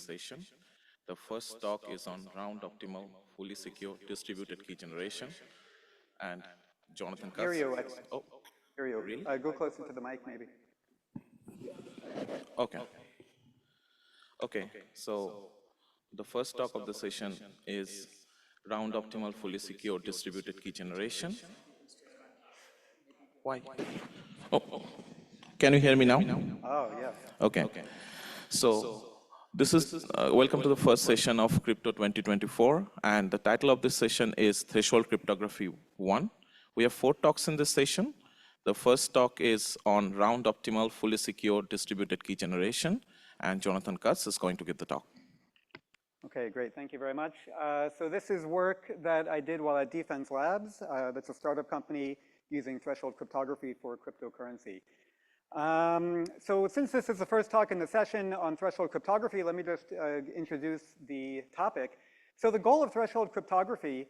session. The first talk is on round optimal, fully secure distributed key generation. And Jonathan Hear Katz. you. Oh, hear you. really? Go closer to the mic, maybe. Okay. Okay, so the first talk of the session is round optimal, fully secure distributed key generation. Why? Oh, can you hear me now? Oh, yes. Okay. So this is welcome to the first session of Crypto 2024, and the title of this session is Threshold Cryptography 1. We have 4 talks in this session. The first talk is on round optimal, fully secure distributed key generation, and Jonathan Katz is going to give the talk. Okay, great. Thank you very much. So this is work that I did while at Defense Labs. That's a startup company using threshold cryptography for cryptocurrency. So since this is the first talk in the session on threshold cryptography, let me just introduce the topic. So the goal of threshold cryptography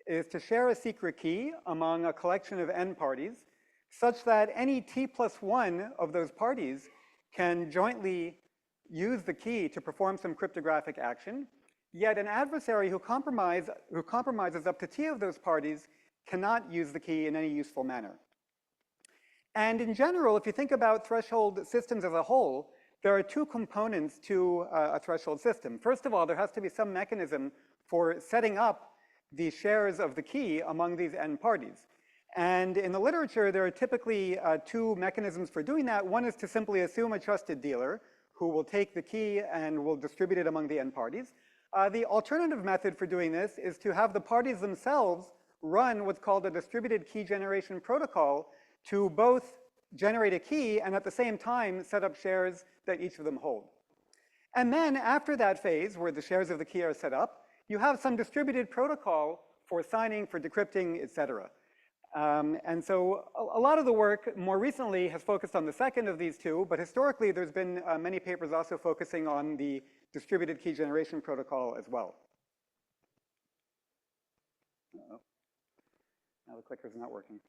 is to share a secret key among a collection of n parties such that any t+1 of those parties can jointly use the key to perform some cryptographic action, yet an adversary who compromises up to t of those parties cannot use the key in any useful manner. And in general, if you think about threshold systems as a whole, there are 2 components to a threshold system. First of all, there has to be some mechanism for setting up the shares of the key among these n parties. And in the literature, there are typically 2 mechanisms for doing that. One is to simply assume a trusted dealer who will take the key and will distribute it among the n parties. The alternative method for doing this is to have the parties themselves run what's called a distributed key generation protocol to both generate a key and at the same time set up shares that each of them hold. And then after that phase, where the shares of the key are set up, you have some distributed protocol for signing, for decrypting, etc. And so a lot of the work more recently has focused on the second of these 2, but historically there's been many papers also focusing on the distributed key generation protocol as well. Uh-oh. Now the clicker's not working.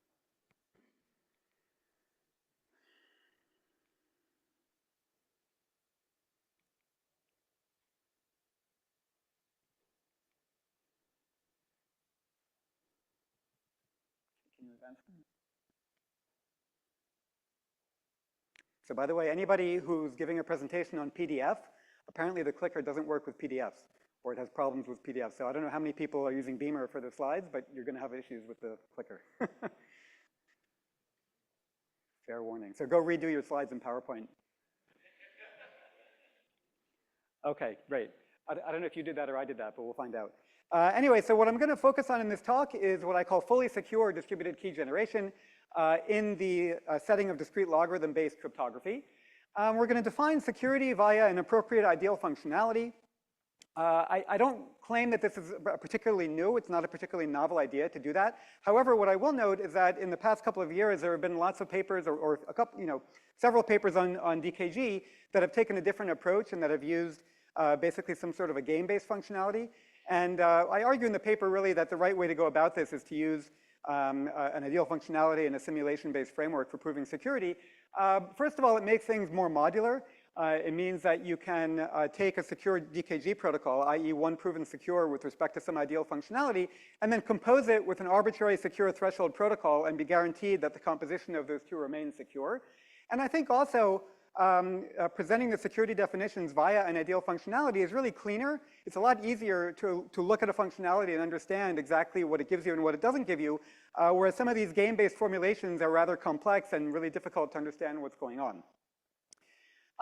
Can you advance? So by the way, anybody who's giving a presentation on PDF, apparently the clicker doesn't work with PDFs, or it has problems with PDFs. So I don't know how many people are using Beamer for their slides, but you're going to have issues with the clicker. Fair warning. So go redo your slides in PowerPoint. Okay, great. I don't know if you did that or I did that, but we'll find out. Anyway, so what I'm going to focus on in this talk is what I call fully secure distributed key generation in the setting of discrete logarithm-based cryptography. We're going to define security via an appropriate ideal functionality. I don't claim that this is particularly new. It's not a particularly novel idea to do that. However, what I will note is that in the past couple of years, there have been lots of papers or a couple, several papers on DKG that have taken a different approach and that have used basically some sort of a game-based functionality. And I argue in the paper really that the right way to go about this is to use an ideal functionality and a simulation-based framework for proving security. First of all, it makes things more modular. It means that you can take a secure DKG protocol, i.e. one proven secure with respect to some ideal functionality, and then compose it with an arbitrary secure threshold protocol and be guaranteed that the composition of those 2 remains secure. And I think also presenting the security definitions via an ideal functionality is really cleaner. It's a lot easier to look at a functionality and understand exactly what it gives you and what it doesn't give you, whereas some of these game-based formulations are rather complex and really difficult to understand what's going on.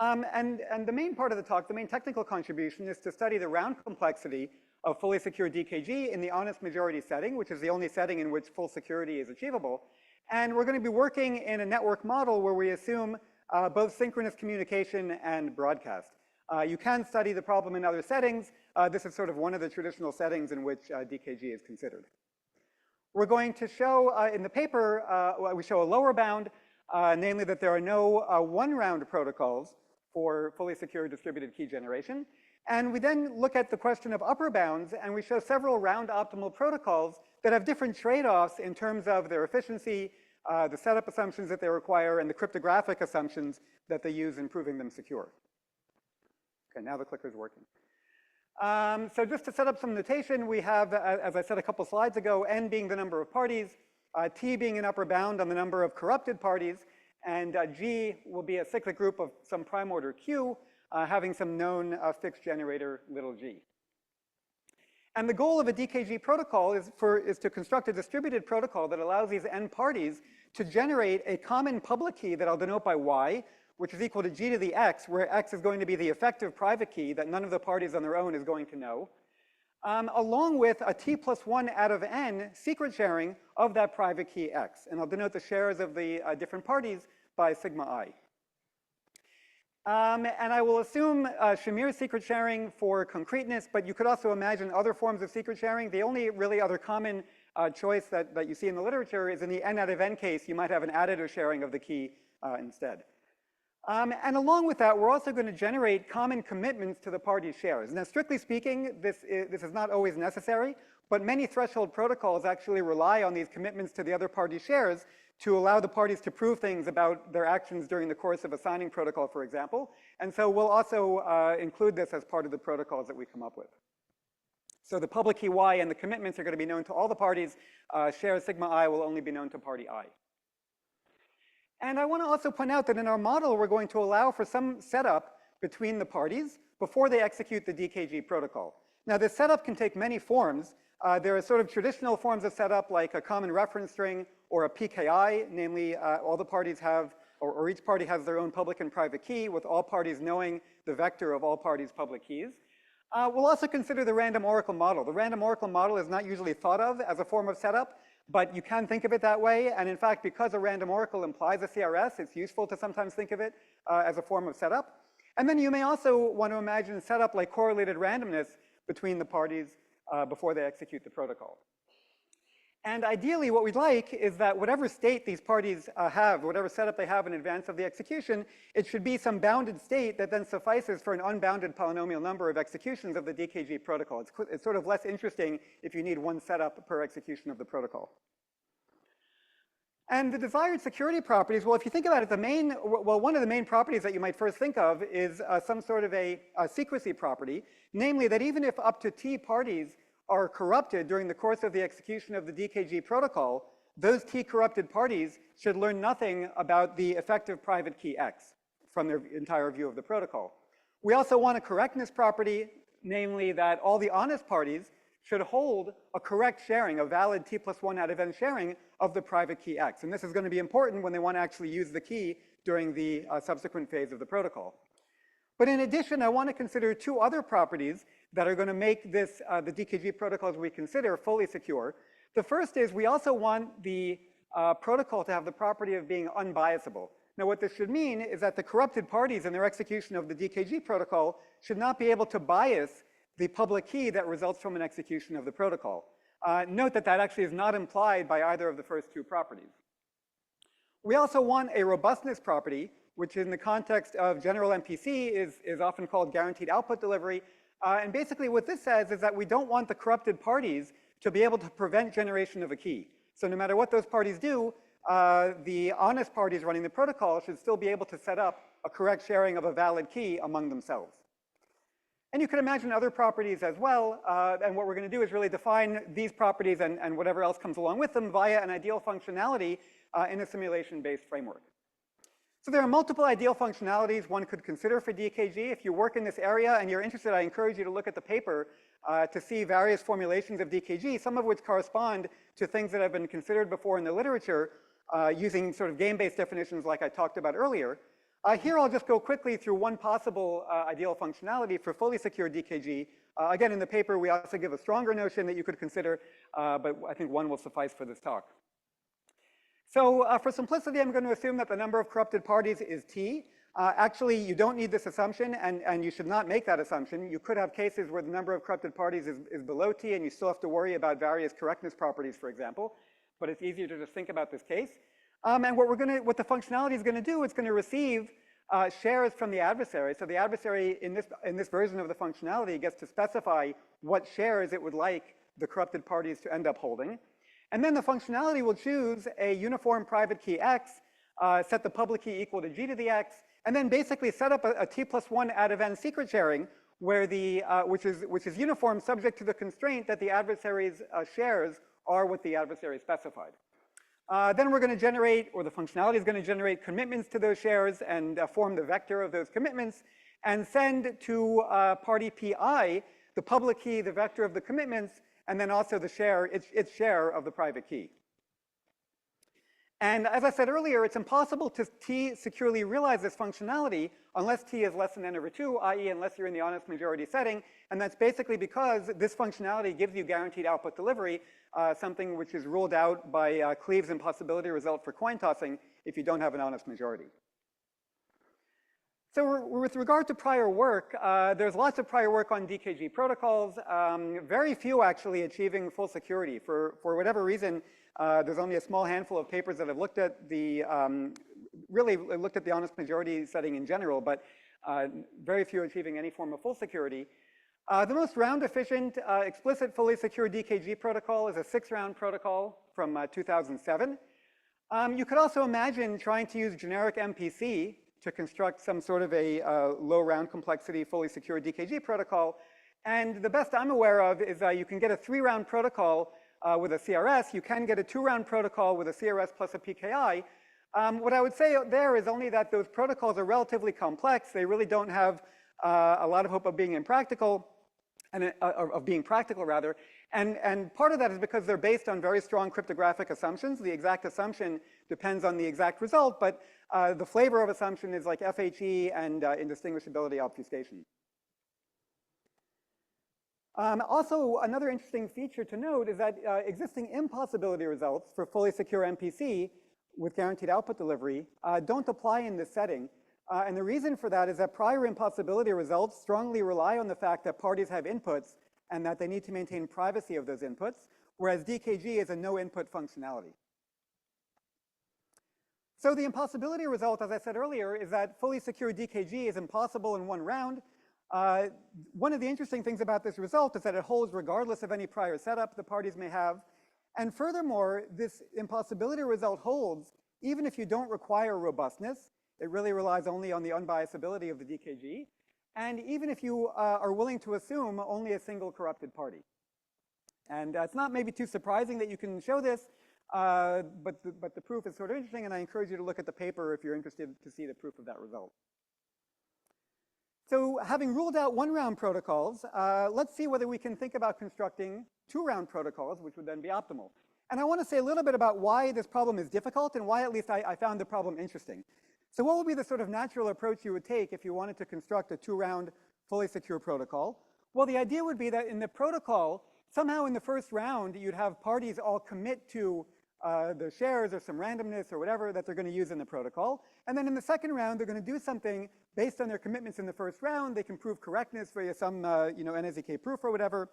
And the main part of the talk, the main technical contribution, is to study the round complexity of fully secure DKG in the honest majority setting, which is the only setting in which full security is achievable. And we're going to be working in a network model where we assume both synchronous communication and broadcast. You can study the problem in other settings. This is sort of one of the traditional settings in which DKG is considered. We're going to show in the paper, we show a lower bound, namely that there are no one-round protocols for fully secure distributed key generation. And we then look at the question of upper bounds, and we show several round optimal protocols that have different trade-offs in terms of their efficiency, the setup assumptions that they require, and the cryptographic assumptions that they use in proving them secure. Okay, now the clicker's working. So just to set up some notation, we have, as I said a couple slides ago, n being the number of parties, t being an upper bound on the number of corrupted parties, and g will be a cyclic group of some prime order q, having some known fixed generator little g. And the goal of a DKG protocol is to construct a distributed protocol that allows these n parties to generate a common public key that I'll denote by y, which is equal to g to the x, where x is going to be the effective private key that none of the parties on their own is going to know, along with a t plus 1 out of n secret sharing of that private key x. And I'll denote the shares of the different parties by sigma I. And I will assume Shamir secret sharing for concreteness, but you could also imagine other forms of secret sharing. The only really other common choice that you see in the literature is in the n out of n case, you might have an additive sharing of the key instead. And along with that, we're also going to generate common commitments to the parties' shares. Now, strictly speaking, this is not always necessary, but many threshold protocols actually rely on these commitments to the other parties' shares to allow the parties to prove things about their actions during the course of a signing protocol, for example. And so we'll also include this as part of the protocols that we come up with. So the public key y and the commitments are going to be known to all the parties. Shares sigma I will only be known to party I. And I want to also point out that in our model, we're going to allow for some setup between the parties before they execute the DKG protocol. Now, this setup can take many forms. There are sort of traditional forms of setup like a common reference string or a PKI, namely all the parties have, or each party has their own public and private key with all parties knowing the vector of all parties' public keys. We'll also consider the random oracle model. The random oracle model is not usually thought of as a form of setup, but you can think of it that way. And in fact, because a random oracle implies a CRS, it's useful to sometimes think of it as a form of setup. And then you may also want to imagine setup like correlated randomness between the parties before they execute the protocol. And ideally, what we'd like is that whatever state these parties have, whatever setup they have in advance of the execution, it should be some bounded state that then suffices for an unbounded polynomial number of executions of the DKG protocol. It's sort of less interesting if you need one setup per execution of the protocol. And the desired security properties, well, if you think about it, one of the main properties that you might first think of is some sort of a secrecy property, namely that even if up to t parties are corrupted during the course of the execution of the DKG protocol, those t corrupted parties should learn nothing about the effective private key x from their entire view of the protocol. We also want a correctness property, namely that all the honest parties should hold a correct sharing, a valid t plus 1 out of n sharing of the private key x. And this is going to be important when they want to actually use the key during the subsequent phase of the protocol. But in addition, I want to consider two other properties that are going to make this, the DKG protocols we consider fully secure. The first is we also want the protocol to have the property of being unbiasable. Now, what this should mean is that the corrupted parties in their execution of the DKG protocol should not be able to bias the public key that results from an execution of the protocol. Note that that actually is not implied by either of the first two properties. We also want a robustness property, which in the context of general MPC is often called guaranteed output delivery. And basically what this says is that we don't want the corrupted parties to be able to prevent generation of a key. So no matter what those parties do, the honest parties running the protocol should still be able to set up a correct sharing of a valid key among themselves. And you can imagine other properties as well. And what we're going to do is really define these properties and whatever else comes along with them via an ideal functionality in a simulation-based framework. So there are multiple ideal functionalities one could consider for DKG. If you work in this area and you're interested, I encourage you to look at the paper to see various formulations of DKG, some of which correspond to things that have been considered before in the literature using sort of game-based definitions like I talked about earlier. Here I'll just go quickly through one possible ideal functionality for fully secure DKG. Again, in the paper, we also give a stronger notion that you could consider, but I think one will suffice for this talk. So for simplicity, I'm going to assume that the number of corrupted parties is t. Actually, you don't need this assumption, and you should not make that assumption. You could have cases where the number of corrupted parties is below t, and you still have to worry about various correctness properties, for example. But it's easier to just think about this case. And what the functionality is going to do, it's going to receive shares from the adversary. So the adversary in this version of the functionality gets to specify what shares it would like the corrupted parties to end up holding. And then the functionality will choose a uniform private key x, set the public key equal to g to the x, and then basically set up a T+1 at event secret sharing where which is uniform subject to the constraint that the adversary's shares are what the adversary specified. Then we're going to generate, or the functionality is going to generate commitments to those shares and form the vector of those commitments and send to party PI the public key, the vector of the commitments, and then also the share, its share of the private key. And as I said earlier, it's impossible to T securely realize this functionality unless T is less than n over 2, i.e. unless you're in the honest majority setting. And that's basically because this functionality gives you guaranteed output delivery, something which is ruled out by Cleave's impossibility result for coin tossing if you don't have an honest majority. So with regard to prior work, there's lots of prior work on DKG protocols, very few actually achieving full security. For whatever reason, there's only a small handful of papers that have looked at the, really looked at the honest majority setting in general, but very few achieving any form of full security. The most round efficient explicit fully secure DKG protocol is a 6-round protocol from 2007. You could also imagine trying to use generic MPC to construct some sort of a low round complexity fully secure DKG protocol. And the best I'm aware of is you can get a 3-round protocol with a CRS. You can get a 2-round protocol with a CRS plus a PKI. What I would say there is only that those protocols are relatively complex. They really don't have a lot of hope of being impractical, of being practical rather. And part of that is because they're based on very strong cryptographic assumptions. The exact assumption depends on the exact result, but the flavor of assumption is like FHE and indistinguishability obfuscation. Also, another interesting feature to note is that existing impossibility results for fully secure MPC with guaranteed output delivery don't apply in this setting. And the reason for that is that prior impossibility results strongly rely on the fact that parties have inputs and that they need to maintain privacy of those inputs, whereas DKG is a no input functionality. So the impossibility result, as I said earlier, is that fully secure DKG is impossible in 1 round. One of the interesting things about this result is that it holds regardless of any prior setup the parties may have. And furthermore, this impossibility result holds even if you don't require robustness. It really relies only on the unbiasability of the DKG. And even if you are willing to assume only a single corrupted party. And it's not maybe too surprising that you can show this, but the proof is sort of interesting, and I encourage you to look at the paper if you're interested to see the proof of that result. So having ruled out 1-round protocols, let's see whether we can think about constructing 2-round protocols, which would then be optimal. And I want to say a little bit about why this problem is difficult and why at least I found the problem interesting. So what would be the sort of natural approach you would take if you wanted to construct a 2-round fully secure protocol? Well, the idea would be that in the protocol, somehow in the first round, you'd have parties all commit to the shares or some randomness or whatever that they're going to use in the protocol. And then in the second round, they're going to do something based on their commitments in the first round. They can prove correctness via some NSEK proof or whatever.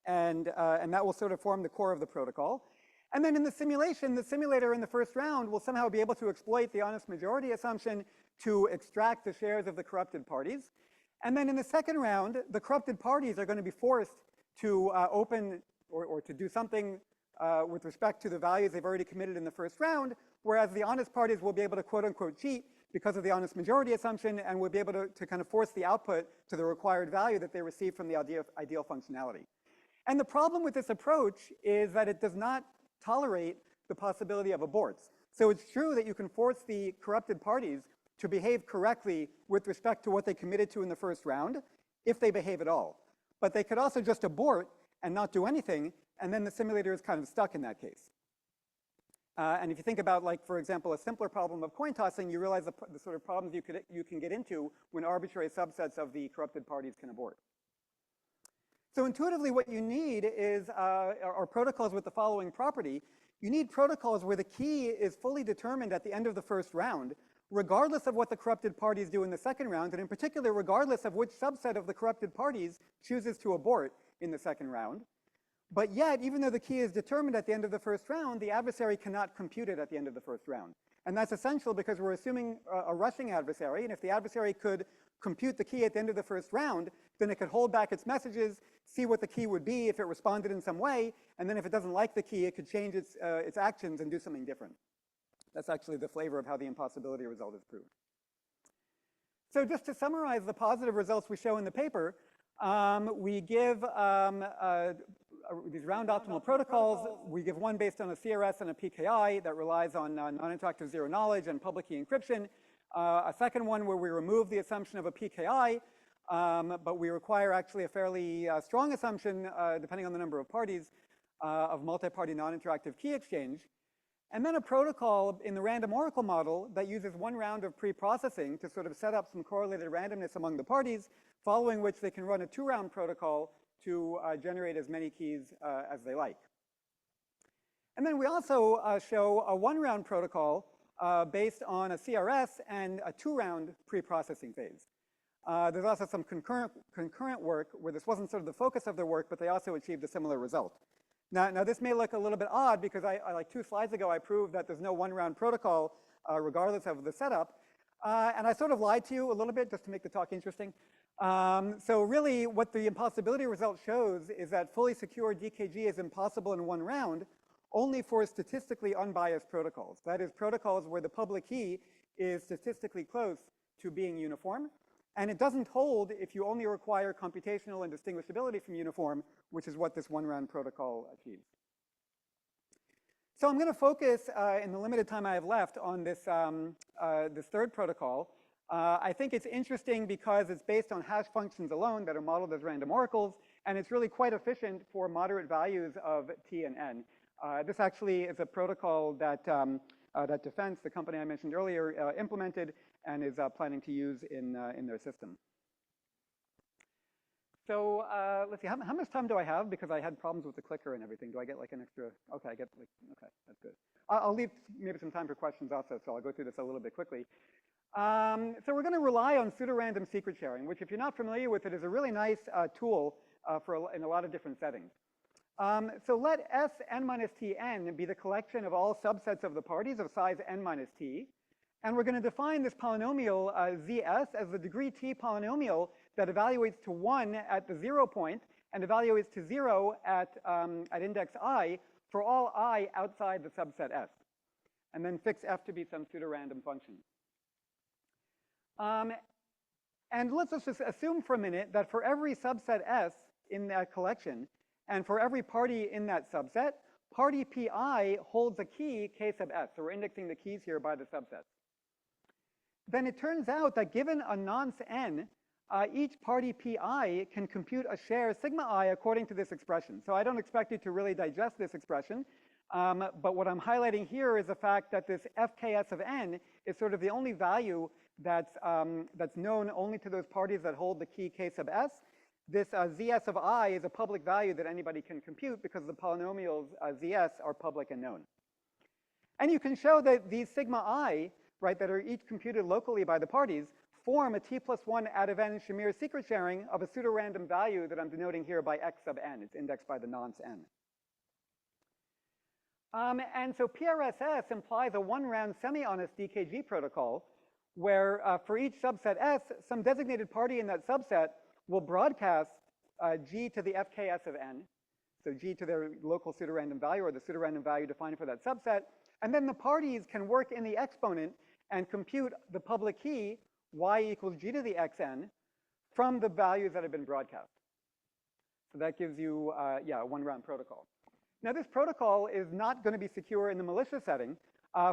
And that will sort of form the core of the protocol. And then in the simulation, the simulator in the first round will somehow be able to exploit the honest majority assumption to extract the shares of the corrupted parties. And then in the second round, the corrupted parties are going to be forced to open or to do something with respect to the values they've already committed in the first round, whereas the honest parties will be able to quote unquote cheat because of the honest majority assumption and will be able to kind of force the output to the required value that they receive from the ideal functionality. And the problem with this approach is that it does not tolerate the possibility of aborts. So it's true that you can force the corrupted parties to behave correctly with respect to what they committed to in the first round, if they behave at all. But they could also just abort and not do anything, and then the simulator is kind of stuck in that case. And if you think about, like, for example, a simpler problem of coin tossing, you realize the sort of problems you can get into when arbitrary subsets of the corrupted parties can abort. So intuitively, what you need is are protocols with the following property. You need protocols where the key is fully determined at the end of the first round, regardless of what the corrupted parties do in the second round, and in particular, regardless of which subset of the corrupted parties chooses to abort in the second round. But yet, even though the key is determined at the end of the first round, the adversary cannot compute it at the end of the first round. And that's essential because we're assuming a rushing adversary, and if the adversary could compute the key at the end of the first round, then it could hold back its messages, see what the key would be if it responded in some way, and then if it doesn't like the key, it could change its actions and do something different. That's actually the flavor of how the impossibility result is proved. So just to summarize the positive results we show in the paper, we give these round optimal protocols. We give one based on a CRS and a PKI that relies on non-interactive zero knowledge and public key encryption. A second one where we remove the assumption of a PKI, but we require actually a fairly strong assumption, depending on the number of parties, of multi-party non-interactive key exchange. And then a protocol in the random oracle model that uses one round of pre-processing to sort of set up some correlated randomness among the parties, following which they can run a two-round protocol to generate as many keys as they like. And then we also show a one-round protocol based on a CRS and a two-round pre-processing phase. There's also some concurrent work where this wasn't sort of the focus of their work, but they also achieved a similar result. Now this may look a little bit odd because I like 2 slides ago, I proved that there's no one-round protocol regardless of the setup. And I sort of lied to you a little bit just to make the talk interesting. So really what the impossibility result shows is that fully secure DKG is impossible in one round only for statistically unbiased protocols. That is, protocols where the public key is statistically close to being uniform. And it doesn't hold if you only require computational and distinguishability from uniform, which is what this one-round protocol achieves. So I'm going to focus in the limited time I have left on this, this third protocol. I think it's interesting because it's based on hash functions alone that are modeled as random oracles, and it's really quite efficient for moderate values of t and n. This actually is a protocol that, that Defense, the company I mentioned earlier, implemented and is planning to use in their system. So let's see, how much time do I have? Because I had problems with the clicker and everything. Do I get like an extra, okay, I get like, okay, that's good. I'll leave maybe some time for questions also, so I'll go through this a little bit quickly. So we're going to rely on pseudorandom secret sharing, which if you're not familiar with it is a really nice tool in a lot of different settings. So let S n minus Tn be the collection of all subsets of the parties of size n minus t. And we're going to define this polynomial Zs as the degree t polynomial that evaluates to 1 at the 0 point and evaluates to 0 at index I for all I outside the subset S. And then fix f to be some pseudorandom function. And let's just assume for a minute that for every subset S in that collection, and for every party in that subset, party pi holds a key k sub s. So we're indexing the keys here by the subsets. Then it turns out that given a nonce n, each party pi can compute a share sigma I according to this expression. So I don't expect you to really digest this expression, but what I'm highlighting here is the fact that this fks of n is sort of the only value that's known only to those parties that hold the key k sub s. This zs of I is a public value that anybody can compute because the polynomials zs are public and known. And you can show that these sigma I, right, that are each computed locally by the parties, form a t+1 out of n Shamir secret sharing of a pseudorandom value that I'm denoting here by x sub n. It's indexed by the nonce n. And so PRSS implies a one-round semi-honest DKG protocol where for each subset S, some designated party in that subset will broadcast g to the fks of n, so g to their local pseudorandom value or the pseudorandom value defined for that subset, and then the parties can work in the exponent and compute the public key y equals g to the xn from the values that have been broadcast. So that gives you, yeah, a one-round protocol. Now this protocol is not going to be secure in the malicious setting.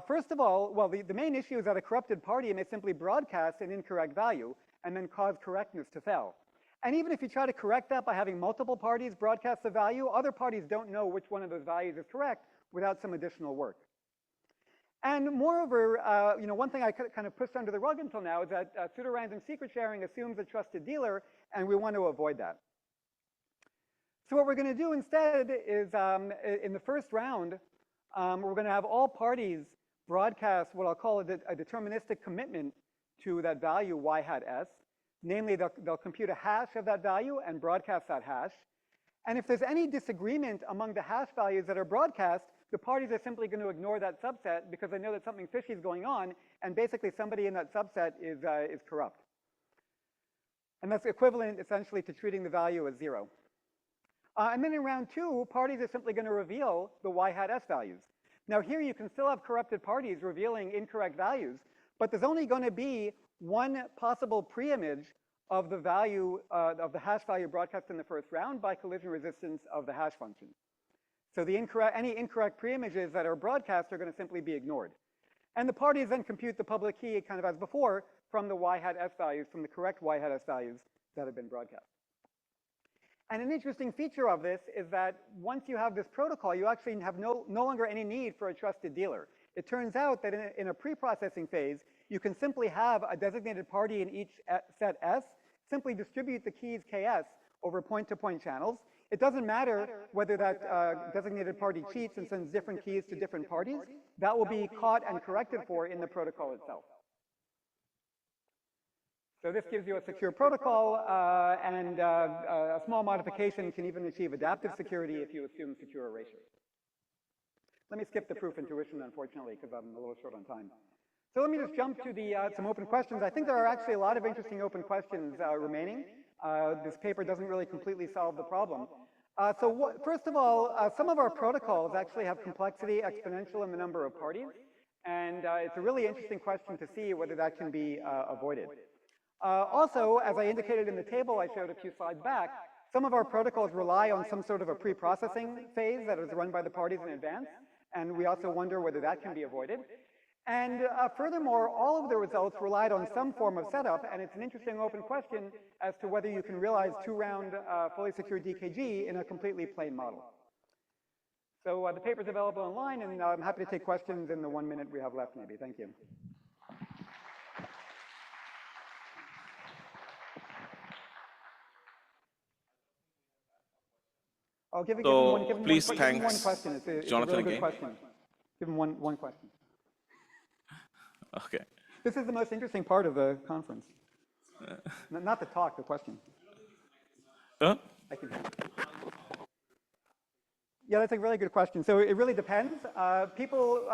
First of all, well, the main issue is that a corrupted party may simply broadcast an incorrect value and then cause correctness to fail. And even if you try to correct that by having multiple parties broadcast the value, other parties don't know which one of those values is correct without some additional work. And moreover, you know, one thing I kind of pushed under the rug until now is that pseudorandom secret sharing assumes a trusted dealer, and we want to avoid that. So what we're going to do instead is, in the first round, we're going to have all parties broadcast what I'll call a deterministic commitment to that value y hat s. Namely, they'll compute a hash of that value and broadcast that hash. And if there's any disagreement among the hash values that are broadcast, the parties are simply going to ignore that subset because they know that something fishy is going on, and basically somebody in that subset is corrupt. And that's equivalent, essentially, to treating the value as 0. And then in round 2, parties are simply going to reveal the y hat s values. Now here you can still have corrupted parties revealing incorrect values, but there's only going to be one possible preimage of the value, of the hash value broadcast in the first round by collision resistance of the hash function. So any incorrect preimages that are broadcast are going to simply be ignored. And the parties then compute the public key kind of as before from the y hat s values, from the correct y hat s values that have been broadcast. And an interesting feature of this is that once you have this protocol, you actually have no longer any need for a trusted dealer. It turns out that in a pre-processing phase, you can simply have a designated party in each set S, simply distribute the keys KS over point-to-point channels. It doesn't matter whether that designated party cheats and sends different keys to different parties. That will be caught and corrected for in the protocol itself. So this gives you a secure protocol, and a small modification can even achieve adaptive security if you assume secure erasure. Let me skip the proof intuition, unfortunately, because I'm a little short on time. So let me just jump to some open questions. I think there are actually a lot of interesting open questions remaining. This paper doesn't really completely solve the problem. First of all, some of our protocols actually have complexity exponential in the number of parties, and it's a really interesting question to see whether that can be avoided. Also, as I indicated in the table I showed a few slides back, some of our protocols rely on some sort of a pre-processing phase that is run by the parties in advance, and we also wonder whether that can be avoided. And furthermore, all of the results relied on some form of setup, and it's an interesting open question as to whether you can realize two-round fully secure DKG in a completely plain model. So the paper's available online, and I'm happy to take questions in the 1 minute we have left, maybe. Thank you. Oh, give him one question. It's a really good question. Give him one question. Okay. This is the most interesting part of the conference. Not the talk, the question. Huh? I can hear you. Yeah, that's a really good question. So it really depends. People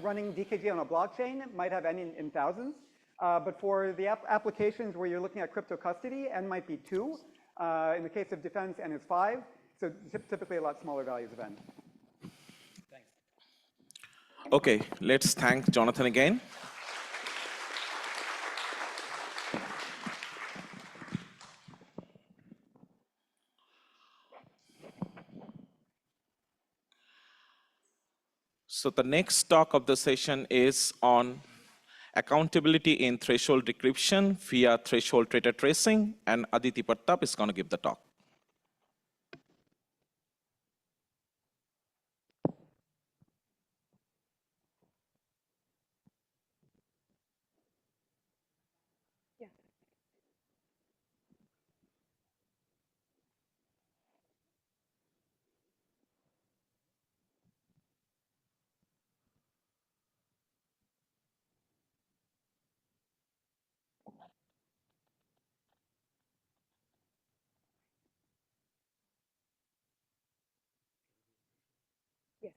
running DKG on a blockchain might have n in thousands. But for the applications where you're looking at crypto custody, n might be 2. In the case of defense, n is 5. So typically a lot smaller values of n. Thanks. Okay, let's thank Jonathan again. So the next talk of the session is on accountability in threshold decryption via threshold data tracing, and Aditi Pratap is going to give the talk. Yes.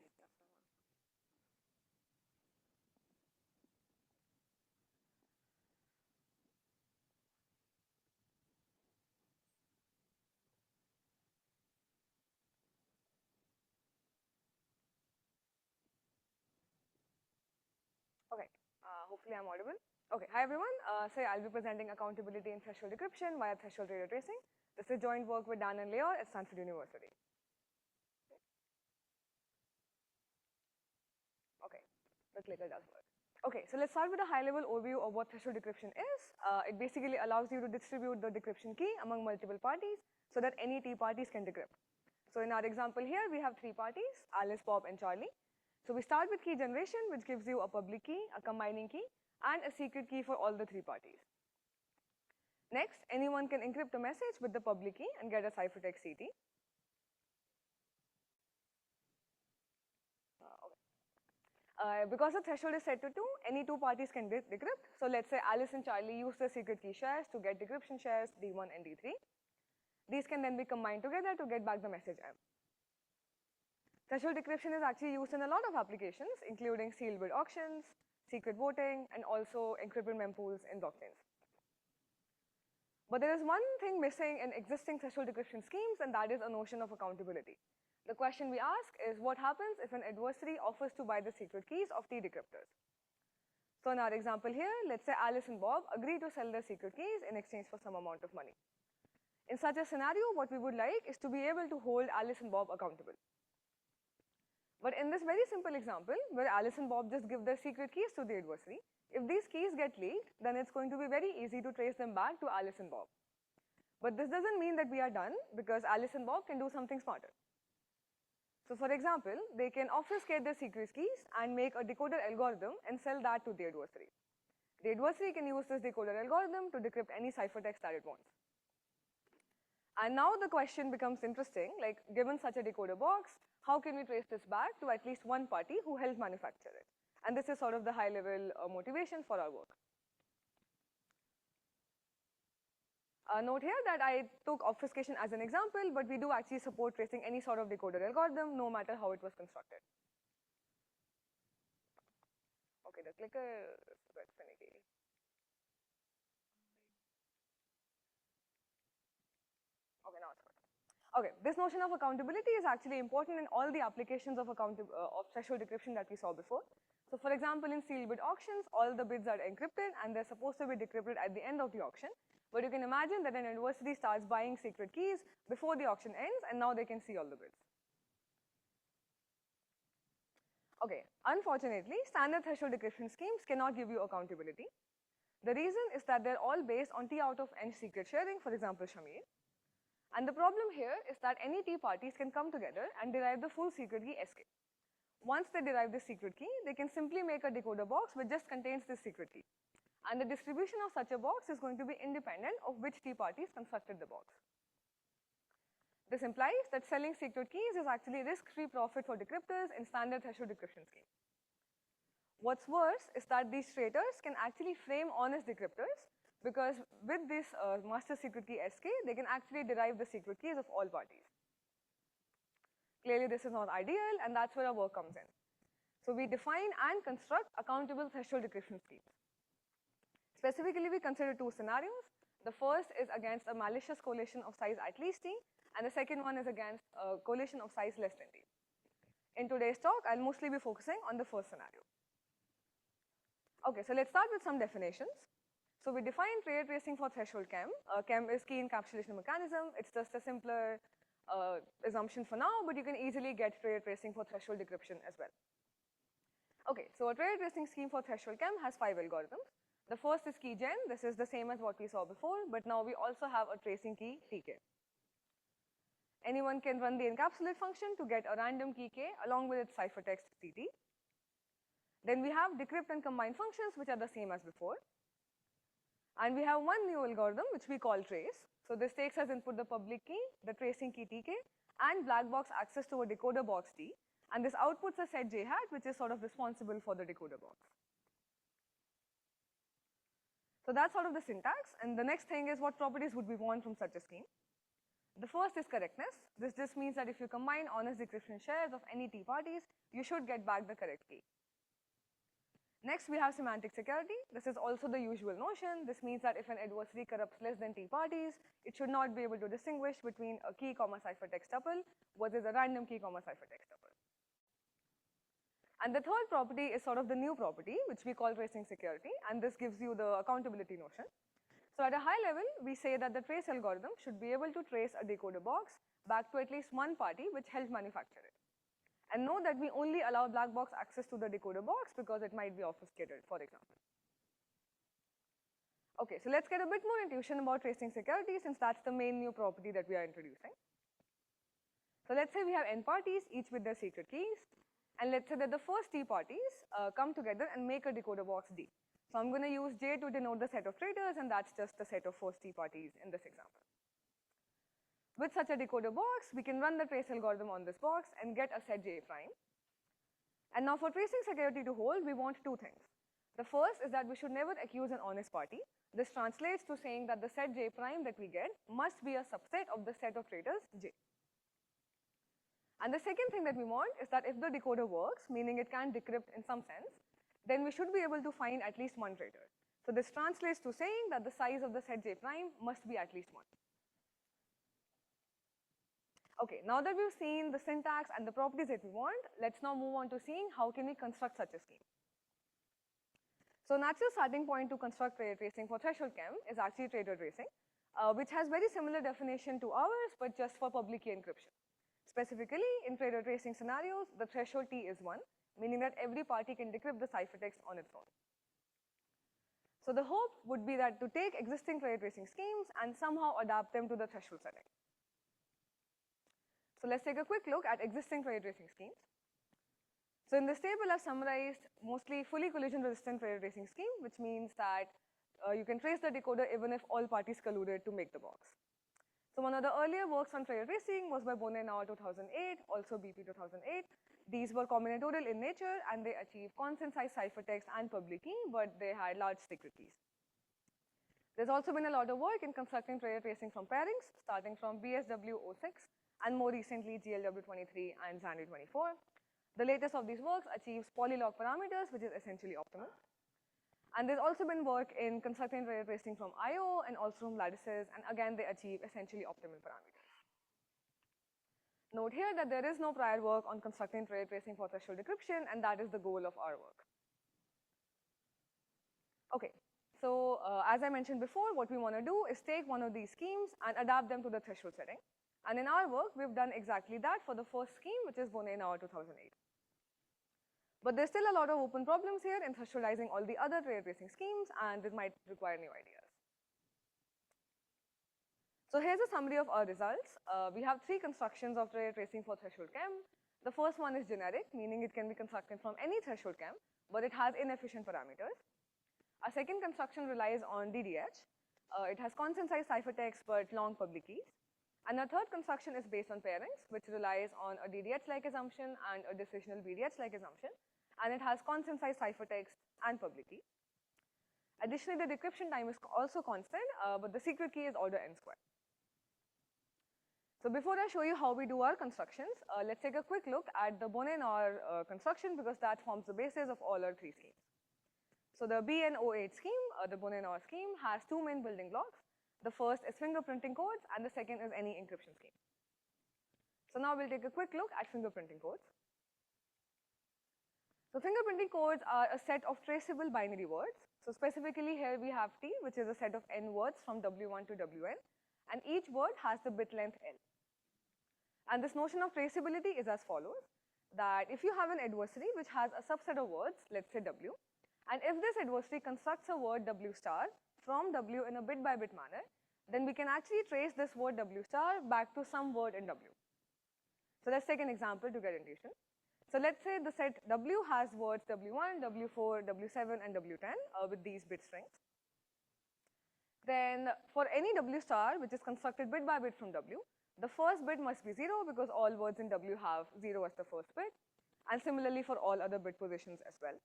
Okay, hopefully I'm audible. Okay, hi everyone. So I'll be presenting accountability in threshold decryption via threshold data tracing. This is joint work with Dan and Leo at Stanford University. Okay, the clicker does work. Okay, so let's start with a high-level overview of what threshold decryption is. It basically allows you to distribute the decryption key among multiple parties so that any T parties can decrypt. So in our example here, we have 3 parties, Alice, Bob, and Charlie. So we start with key generation, which gives you a public key, a combining key, and a secret key for all the 3 parties. Next, anyone can encrypt a message with the public key and get a ciphertext CT. Because the threshold is set to 2, any 2 parties can decrypt. So let's say Alice and Charlie use the secret key shares to get decryption shares D1 and D3. These can then be combined together to get back the message M. Threshold decryption is actually used in a lot of applications, including sealed bid auctions, secret voting, and also encrypted mempools in blockchains. But there is one thing missing in existing threshold decryption schemes, and that is a notion of accountability. The question we ask is, what happens if an adversary offers to buy the secret keys of T decryptors? So in our example here, let's say Alice and Bob agree to sell their secret keys in exchange for some amount of money. In such a scenario, what we would like is to be able to hold Alice and Bob accountable. But in this very simple example, where Alice and Bob just give their secret keys to the adversary, if these keys get leaked, then it's going to be very easy to trace them back to Alice and Bob. But this doesn't mean that we are done, because Alice and Bob can do something smarter. So for example, they can obfuscate their secret keys and make a decoder algorithm and sell that to the adversary. The adversary can use this decoder algorithm to decrypt any ciphertext that it wants. And now the question becomes interesting, like given such a decoder box, how can we trace this back to at least one party who helped manufacture it? And this is sort of the high level motivation for our work. Note here that I took obfuscation as an example, but we do actually support tracing any sort of decoder algorithm, no matter how it was constructed. Okay, the clicker is a bit finicky. Okay, now it's good. Okay, this notion of accountability is actually important in all the applications of threshold decryption that we saw before. So for example, in sealed bid auctions, all the bids are encrypted and they're supposed to be decrypted at the end of the auction. But you can imagine that an adversary starts buying secret keys before the auction ends, and now they can see all the bids. Okay, unfortunately, standard threshold decryption schemes cannot give you accountability. The reason is that they're all based on T out of N secret sharing, for example, Shamir. And the problem here is that any T parties can come together and derive the full secret key SK. Once they derive this secret key, they can simply make a decoder box which just contains this secret key. And the distribution of such a box is going to be independent of which T parties constructed the box. This implies that selling secret keys is actually risk-free profit for decryptors in standard threshold decryption scheme. What's worse is that these traitors can actually frame honest decryptors, because with this master secret key SK, they can actually derive the secret keys of all parties. Clearly, this is not ideal, and that's where our work comes in. So we define and construct accountable threshold decryption schemes. Specifically, we consider two scenarios. The first is against a malicious collation of size at least T, and the second one is against a collation of size less than T. In today's talk, I'll mostly be focusing on the first scenario. Okay, so let's start with some definitions. So we define traitor tracing for threshold chem. Chem is key encapsulation mechanism. It's just a simpler assumption for now, but you can easily get traitor tracing for threshold decryption as well. Okay, so a traitor tracing scheme for threshold chem has 5 algorithms. The first is key gen. This is the same as what we saw before, but now we also have a tracing key tk. Anyone can run the encapsulate function to get a random key k along with its ciphertext tt. Then we have decrypt and combine functions, which are the same as before. And we have one new algorithm, which we call trace. So this takes as input the public key, the tracing key tk, and black box access to a decoder box t. And this outputs a set j hat, which is sort of responsible for the decoder box. So that's sort of the syntax. And the next thing is, what properties would we want from such a scheme? The first is correctness. This just means that if you combine honest decryption shares of any T parties, you should get back the correct key. Next, we have semantic security. This is also the usual notion. This means that if an adversary corrupts less than T parties, it should not be able to distinguish between a key comma ciphertext tuple versus a random key comma ciphertext tuple. And the third property is sort of the new property, which we call tracing security, and this gives you the accountability notion. So at a high level, we say that the trace algorithm should be able to trace a decoder box back to at least one party which helped manufacture it. And note that we only allow black box access to the decoder box because it might be obfuscated, for example. Okay, so let's get a bit more intuition about tracing security, since that's the main new property that we are introducing. So let's say we have n parties, each with their secret keys. And let's say that the first T parties come together and make a decoder box D. So I'm going to use J to denote the set of traitors, and that's just the set of first T parties in this example. With such a decoder box, we can run the trace algorithm on this box and get a set J prime. And now for tracing security to hold, we want two things. The first is that we should never accuse an honest party. This translates to saying that the set J prime that we get must be a subset of the set of traitors J. And the second thing that we want is that if the decoder works, meaning it can decrypt in some sense, then we should be able to find at least one traitor. So this translates to saying that the size of the set J prime must be at least 1. Okay, now that we've seen the syntax and the properties that we want, let's now move on to seeing how can we construct such a scheme. So natural starting point to construct trade tracing for threshold chem is actually trader tracing, which has very similar definition to ours, but just for public key encryption. Specifically, in trader tracing scenarios, the threshold T is 1, meaning that every party can decrypt the ciphertext on its own. So the hope would be that to take existing trade tracing schemes and somehow adapt them to the threshold setting. So let's take a quick look at existing trade tracing schemes. So in this table, I've summarized mostly fully collision resistant trade tracing scheme, which means that you can trace the decoder even if all parties colluded to make the box. So one of the earlier works on trade tracing was by Bonet et al. 2008, also BP 2008. These were combinatorial in nature and they achieved consent-size ciphertext and public key, but they had large secret keys. There's also been a lot of work in constructing trade tracing from pairings, starting from BSW 06 and more recently GLW 23 and Xandu 24. The latest of these works achieves polylog parameters, which is essentially optimal. And there's also been work in constructing trade tracing from I/O and also from lattices, and again, they achieve essentially optimal parameters. Note here that there is no prior work on constructing trade tracing for threshold decryption, and that is the goal of our work. Okay, so as I mentioned before, what we want to do is take one of these schemes and adapt them to the threshold setting. And in our work, we've done exactly that for the first scheme, which is Bonet et al. 2008. But there's still a lot of open problems here in thresholdizing all the other trade tracing schemes, and this might require new ideas. So here's a summary of our results. We have 3 constructions of trade tracing for threshold chem. The first one is generic, meaning it can be constructed from any threshold chem, but it has inefficient parameters. Our second construction relies on DDH. It has consent-size ciphertext, but long public keys. And our third construction is based on pairings, which relies on a DDH-like assumption and a decisional BDH-like assumption, and it has consent-size ciphertext and public key. Additionally, the decryption time is also constant, but the secret key is order n squared. So before I show you how we do our constructions, let's take a quick look at the Bonet et al. Construction, because that forms the basis of all our 3 schemes. So the BN08 scheme, the Bonet et al. Scheme, has 2 main building blocks. The first is fingerprinting codes, and the second is any encryption scheme. So now we'll take a quick look at fingerprinting codes. So fingerprinting codes are a set of traceable binary words. So specifically here we have T, which is a set of n words from W1 to Wn, and each word has the bit length L. And this notion of traceability is as follows, that if you have an adversary which has a subset of words, let's say W, and if this adversary constructs a word W star from W in a bit-by-bit manner, then we can actually trace this word W star back to some word in W. So let's take an example to get intuition. So let's say the set W has words W1, W4, W7, and W10 with these bit strings. Then for any W star which is constructed bit by bit from W, the first bit must be 0 because all words in W have 0 as the first bit, and similarly for all other bit positions as well.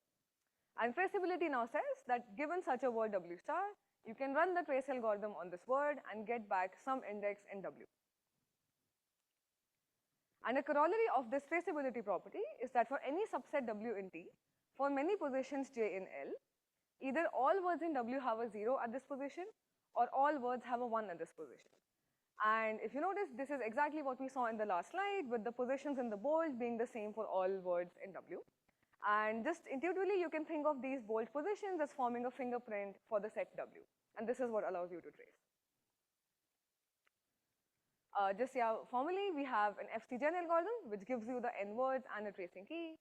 And traceability now says that given such a word W star, you can run the trace algorithm on this word and get back some index in W. And a corollary of this traceability property is that for any subset W in T, for many positions J in L, either all words in W have a 0 at this position or all words have a 1 at this position. And if you notice, this is exactly what we saw in the last slide, with the positions in the bold being the same for all words in W. And just intuitively, you can think of these bold positions as forming a fingerprint for the set W. And this is what allows you to trace. Formally, we have an FC-gen algorithm, which gives you the n words and a tracing key.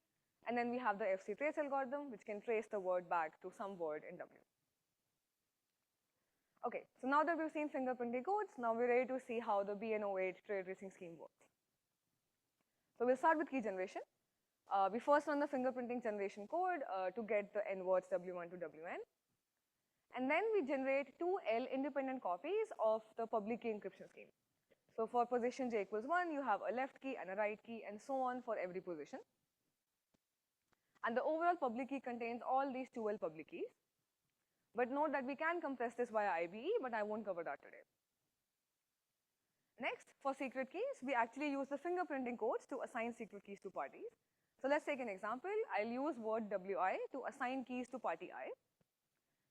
And then we have the FC-trace algorithm, which can trace the word back to some word in W. Okay, so now that we've seen fingerprinting codes, now we're ready to see how the BN08 trade tracing scheme works. So we'll start with key generation. We first run the fingerprinting generation code to get the n words W1 to Wn. And then we generate 2 L independent copies of the public key encryption scheme. So for position j equals 1, you have a left key and a right key, and so on for every position. And the overall public key contains all these 2L public keys. But note that we can compress this via IBE, but I won't cover that today. Next, for secret keys, we actually use the fingerprinting codes to assign secret keys to parties. So let's take an example. I'll use word WI to assign keys to party I.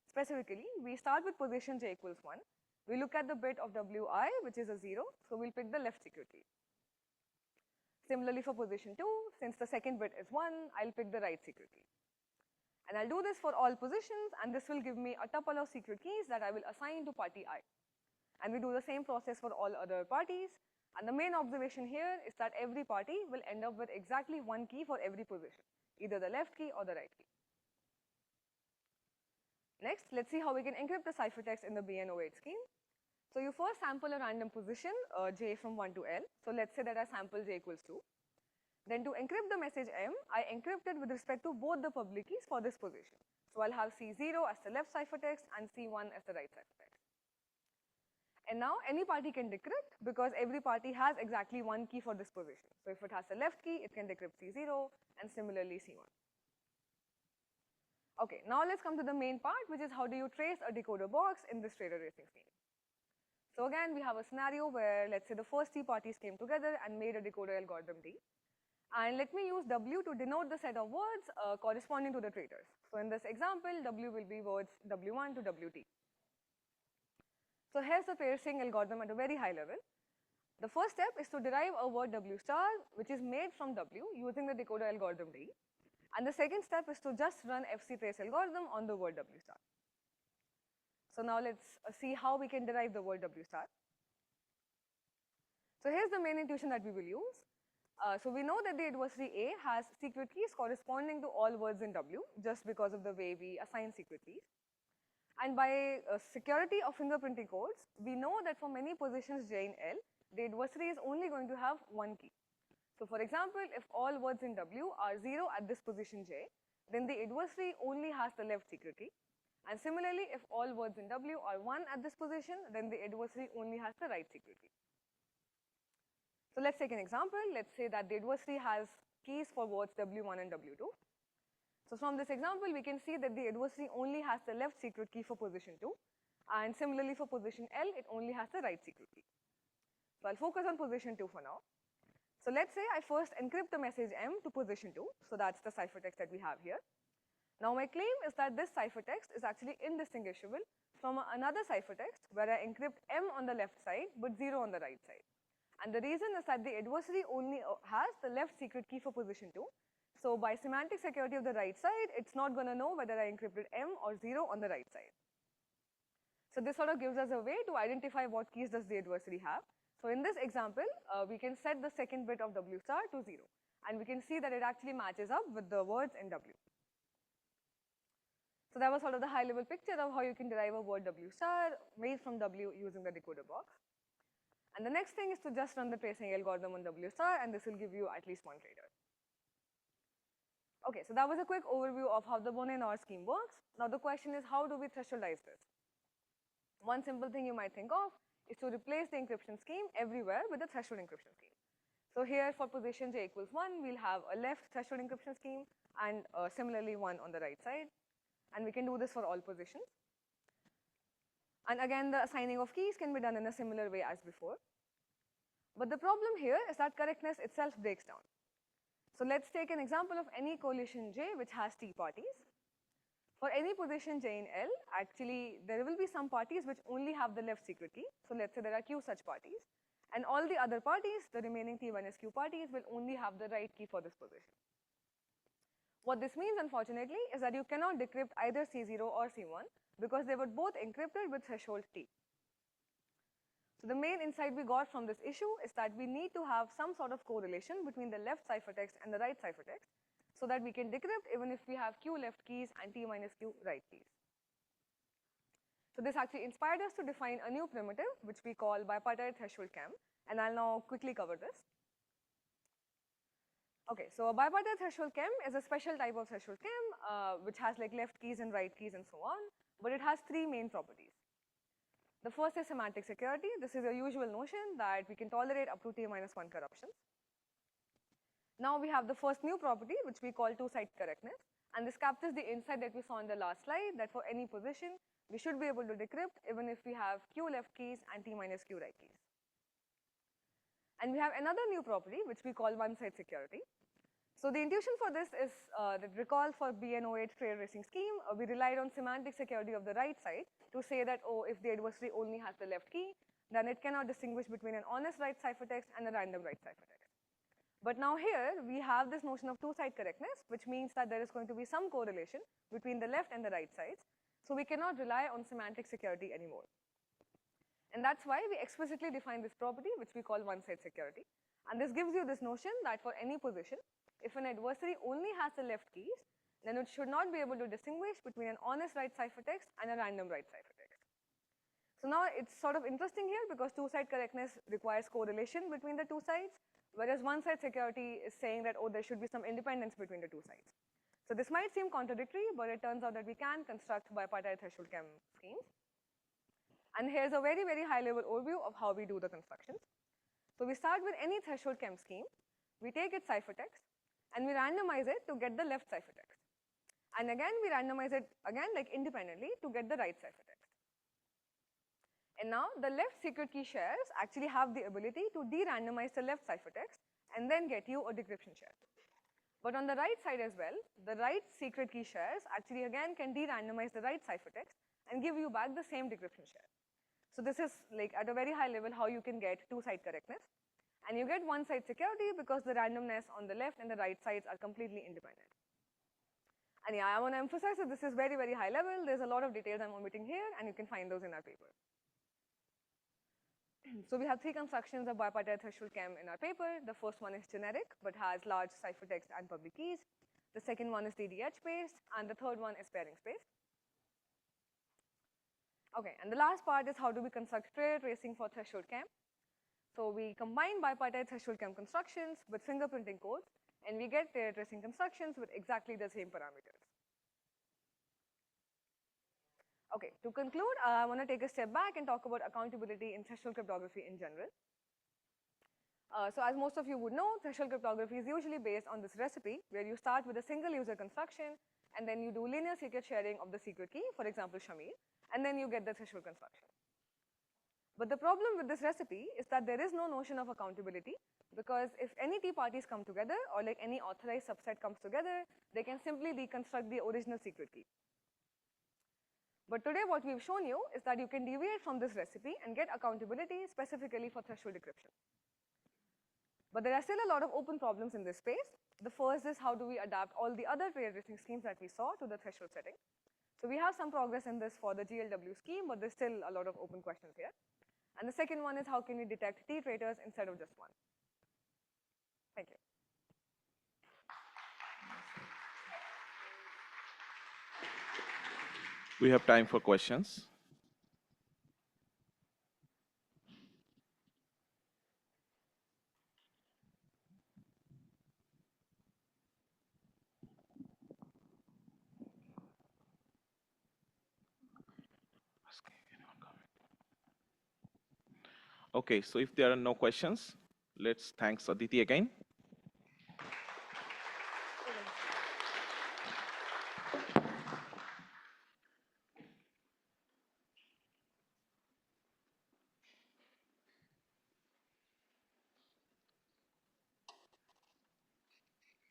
Specifically, we start with position j equals 1. We look at the bit of WI, which is a 0, so we'll pick the left secret key. Similarly for position 2, since the second bit is 1, I'll pick the right secret key. And I'll do this for all positions, and this will give me a tuple of secret keys that I will assign to party I. And we do the same process for all other parties. And the main observation here is that every party will end up with exactly one key for every position, either the left key or the right key. Next, let's see how we can encrypt the ciphertext in the BN08 scheme. So you first sample a random position, j from 1 to L. So let's say that I sample j equals 2. Then to encrypt the message M, I encrypt it with respect to both the public keys for this position. So I'll have C0 as the left ciphertext and C1 as the right ciphertext. And now any party can decrypt because every party has exactly one key for this position. So if it has a left key, it can decrypt C0 and similarly C1. Okay, now let's come to the main part, which is how do you trace a decoder box in this traitor racing scheme. So again, we have a scenario where let's say the first 3 parties came together and made a decoder algorithm D. And let me use W to denote the set of words corresponding to the traitors. So in this example, W will be words W1 to WT. So here's the tracing algorithm at a very high level. The first step is to derive a word W star, which is made from W using the decoder algorithm D. And the second step is to just run FC trace algorithm on the word W star. So now let's see how we can derive the word W star. So here's the main intuition that we will use. So we know that the adversary A has secret keys corresponding to all words in W, just because of the way we assign secret keys. And by security of fingerprinting codes, we know that for many positions J in L, the adversary is only going to have one key. So for example, if all words in W are 0 at this position J, then the adversary only has the left secret key. And similarly, if all words in W are 1 at this position, then the adversary only has the right secret key. So let's take an example. Let's say that the adversary has keys for words W1 and W2. So from this example, we can see that the adversary only has the left secret key for position 2. And similarly for position L, it only has the right secret key. So I'll focus on position 2 for now. So let's say I first encrypt the message M to position 2. So that's the ciphertext that we have here. Now my claim is that this ciphertext is actually indistinguishable from another ciphertext where I encrypt M on the left side but 0 on the right side. And the reason is that the adversary only has the left secret key for position 2. So by semantic security of the right side, it's not going to know whether I encrypted M or 0 on the right side. So this sort of gives us a way to identify what keys does the adversary have. So in this example, we can set the second bit of W star to 0. And we can see that it actually matches up with the words in W. So that was sort of the high level picture of how you can derive a word W star made from W using the decoder box. And the next thing is to just run the tracing algorithm on W star, and this will give you at least one traitor. Okay, so that was a quick overview of how the Bonnet-Noir scheme works. Now the question is, how do we thresholdize this? One simple thing you might think of is to replace the encryption scheme everywhere with a threshold encryption scheme. So here for position j equals 1, we'll have a left threshold encryption scheme and similarly one on the right side. And we can do this for all positions. And again, the assigning of keys can be done in a similar way as before. But the problem here is that correctness itself breaks down. So let's take an example of any coalition J which has T parties. For any position J in L, actually there will be some parties which only have the left secret key. So let's say there are Q such parties. And all the other parties, the remaining T minus Q parties, will only have the right key for this position. What this means, unfortunately, is that you cannot decrypt either C0 or C1 because they were both encrypted with threshold T. So the main insight we got from this issue is that we need to have some sort of correlation between the left ciphertext and the right ciphertext so that we can decrypt even if we have Q left keys and T minus Q right keys. So this actually inspired us to define a new primitive which we call bipartite threshold chem, and I'll now quickly cover this. Okay, so a bipartite threshold chem is a special type of threshold chem which has like left keys and right keys and so on, but it has 3 main properties. The first is semantic security. This is a usual notion that we can tolerate up to T minus 1 corruptions. Now we have the first new property which we call two-side correctness, and this captures the insight that we saw in the last slide that for any position we should be able to decrypt even if we have Q left keys and T minus Q right keys. And we have another new property which we call one-side security. So the intuition for this is that recall for BN08 trail racing scheme, we relied on semantic security of the right side to say that, oh, if the adversary only has the left key, then it cannot distinguish between an honest right ciphertext and a random right ciphertext. But now here, we have this notion of two-side correctness, which means that there is going to be some correlation between the left and the right sides. So we cannot rely on semantic security anymore. And that's why we explicitly define this property, which we call one-side security. And this gives you this notion that for any position, if an adversary only has the left keys, then it should not be able to distinguish between an honest right ciphertext and a random right ciphertext. So now it's sort of interesting here because two-side correctness requires correlation between the two sides, whereas one-side security is saying that, oh, there should be some independence between the two sides. So this might seem contradictory, but it turns out that we can construct bipartite threshold chem schemes. And here's a very, very high-level overview of how we do the constructions. So we start with any threshold chem scheme. We take its ciphertext, and we randomize it to get the left ciphertext. And again, we randomize it again like independently to get the right ciphertext. And now the left secret key shares actually have the ability to de-randomize the left ciphertext and then get you a decryption share. But on the right side as well, the right secret key shares actually again can de-randomize the right ciphertext and give you back the same decryption share. So this is like at a very high level how you can get two-side correctness. And you get one-side security because the randomness on the left and the right sides are completely independent. And yeah, I want to emphasize that this is very, very high level. There's a lot of details I'm omitting here, and you can find those in our paper. So we have three constructions of bipartite threshold chem in our paper. The first one is generic, but has large ciphertext and public keys. The second one is DDH-based, and the third one is pairing-based. Okay, and the last part is how do we construct traitor tracing for threshold chem. So we combine bipartite threshold chem constructions with fingerprinting codes, and we get traitor tracing constructions with exactly the same parameters. Okay, to conclude, I want to take a step back and talk about accountability in threshold cryptography in general. So as most of you would know, threshold cryptography is usually based on this recipe where you start with a single user construction and then you do linear secret sharing of the secret key, for example, Shamir, and then you get the threshold construction. But the problem with this recipe is that there is no notion of accountability because if any T parties come together or like any authorized subset comes together, they can simply deconstruct the original secret key. But today what we've shown you is that you can deviate from this recipe and get accountability specifically for threshold decryption. But there are still a lot of open problems in this space. The first is how do we adapt all the other traitor tracing schemes that we saw to the threshold setting. So we have some progress in this for the GLW scheme, but there's still a lot of open questions here. And the second one is how can we detect T traitors instead of just one. Thank you. We have time for questions. Okay, so if there are no questions, let's thank Aditi again.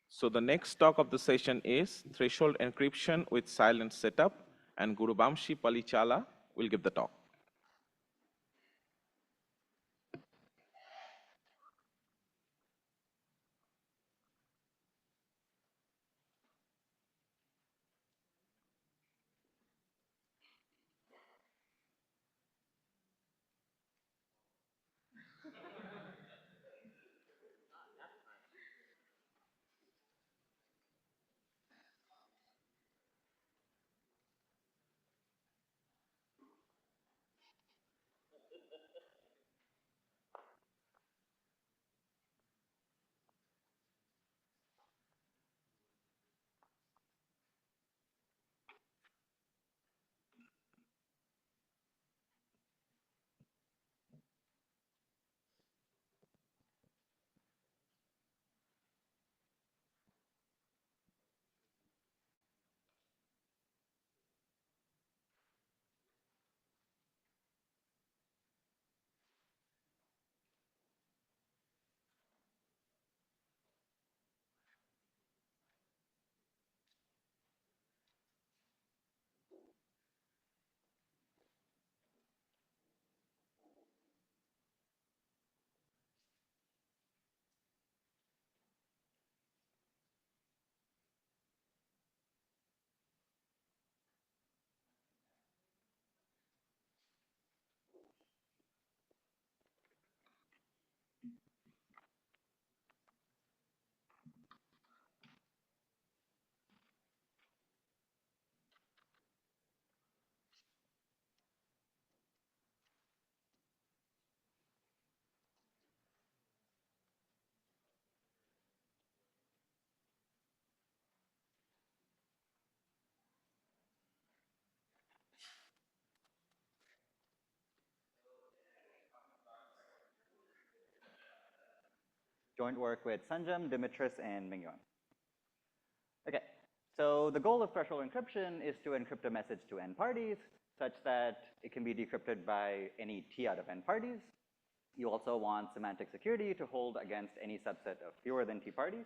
So the next talk of the session is threshold encryption with silent setup, and Gurubamshi Palichala will give the talk. joint work with Sanjam, Dimitris, and Mingyuan. Okay, so the goal of threshold encryption is to encrypt a message to n parties such that it can be decrypted by any t out of n parties. You also want semantic security to hold against any subset of fewer than t parties.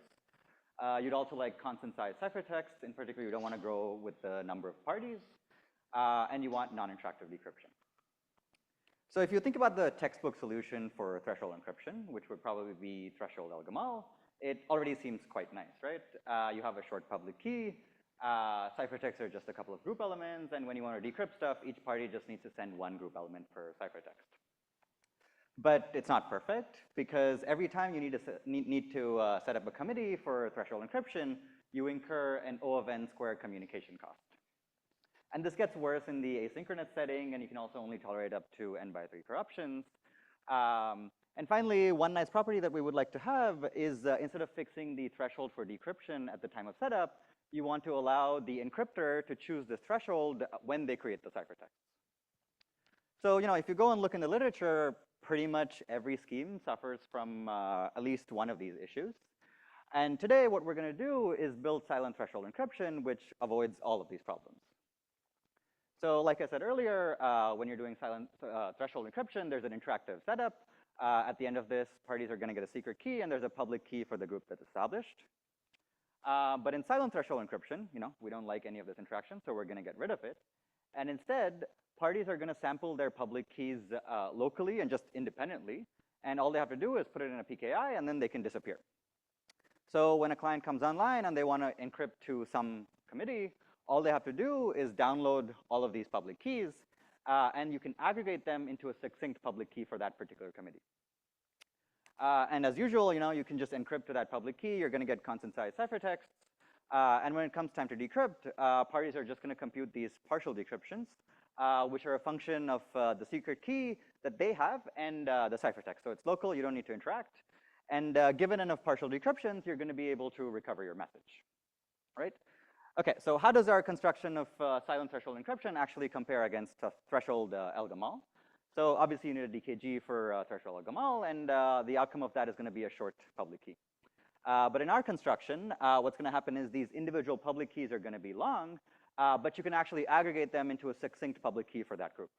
You'd also like constant size ciphertext. In particular, you don't want to grow with the number of parties. And you want non-interactive decryption. So if you think about the textbook solution for threshold encryption, which would probably be threshold El-Gamal, it already seems quite nice, right? You have a short public key. Ciphertexts are just a couple of group elements. And when you want to decrypt stuff, each party just needs to send one group element per ciphertext. But it's not perfect, because every time you need to set up a committee for threshold encryption, you incur an O of n squared communication cost. And this gets worse in the asynchronous setting, and you can also only tolerate up to n by 3 corruptions. And finally, one nice property that we would like to have is instead of fixing the threshold for decryption at the time of setup, you want to allow the encryptor to choose this threshold when they create the ciphertext. So, if you go and look in the literature, pretty much every scheme suffers from at least one of these issues. And today, what we're going to do is build silent threshold encryption, which avoids all of these problems. So like I said earlier, when you're doing silent threshold encryption, there's an interactive setup. At the end of this, parties are going to get a secret key, and there's a public key for the group that's established. But in silent threshold encryption, we don't like any of this interaction, so we're going to get rid of it. And instead, parties are going to sample their public keys locally and just independently. And all they have to do is put it in a PKI, and then they can disappear. So when a client comes online and they want to encrypt to some committee, all they have to do is download all of these public keys, and you can aggregate them into a succinct public key for that particular committee. And as usual, you can just encrypt to that public key. You're going to get constant size ciphertexts. And when it comes time to decrypt, parties are just going to compute these partial decryptions, which are a function of the secret key that they have and the ciphertext. So it's local. You don't need to interact. And given enough partial decryptions, you're going to be able to recover your message, right? Okay, so how does our construction of silent threshold encryption actually compare against threshold El-Gamal? So obviously, you need a DKG for threshold El-Gamal, and the outcome of that is going to be a short public key. But in our construction, what's going to happen is these individual public keys are going to be long, but you can actually aggregate them into a succinct public key for that group.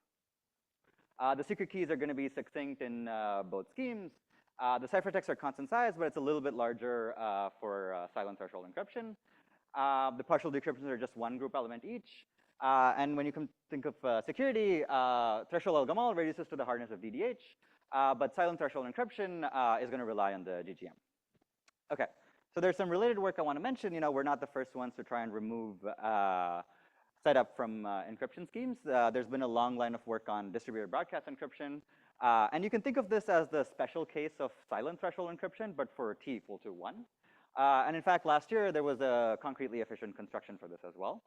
The secret keys are going to be succinct in both schemes. The ciphertexts are constant size, but it's a little bit larger for silent threshold encryption. The partial decryptions are just one group element each. And when you can think of security, threshold El-Gamal reduces to the hardness of DDH, but silent threshold encryption is going to rely on the GGM. Okay, so there's some related work I want to mention. We're not the first ones to try and remove setup from encryption schemes. There's been a long line of work on distributed broadcast encryption. And you can think of this as the special case of silent threshold encryption, but for t equal to 1. And in fact, last year, there was a concretely efficient construction for this as well.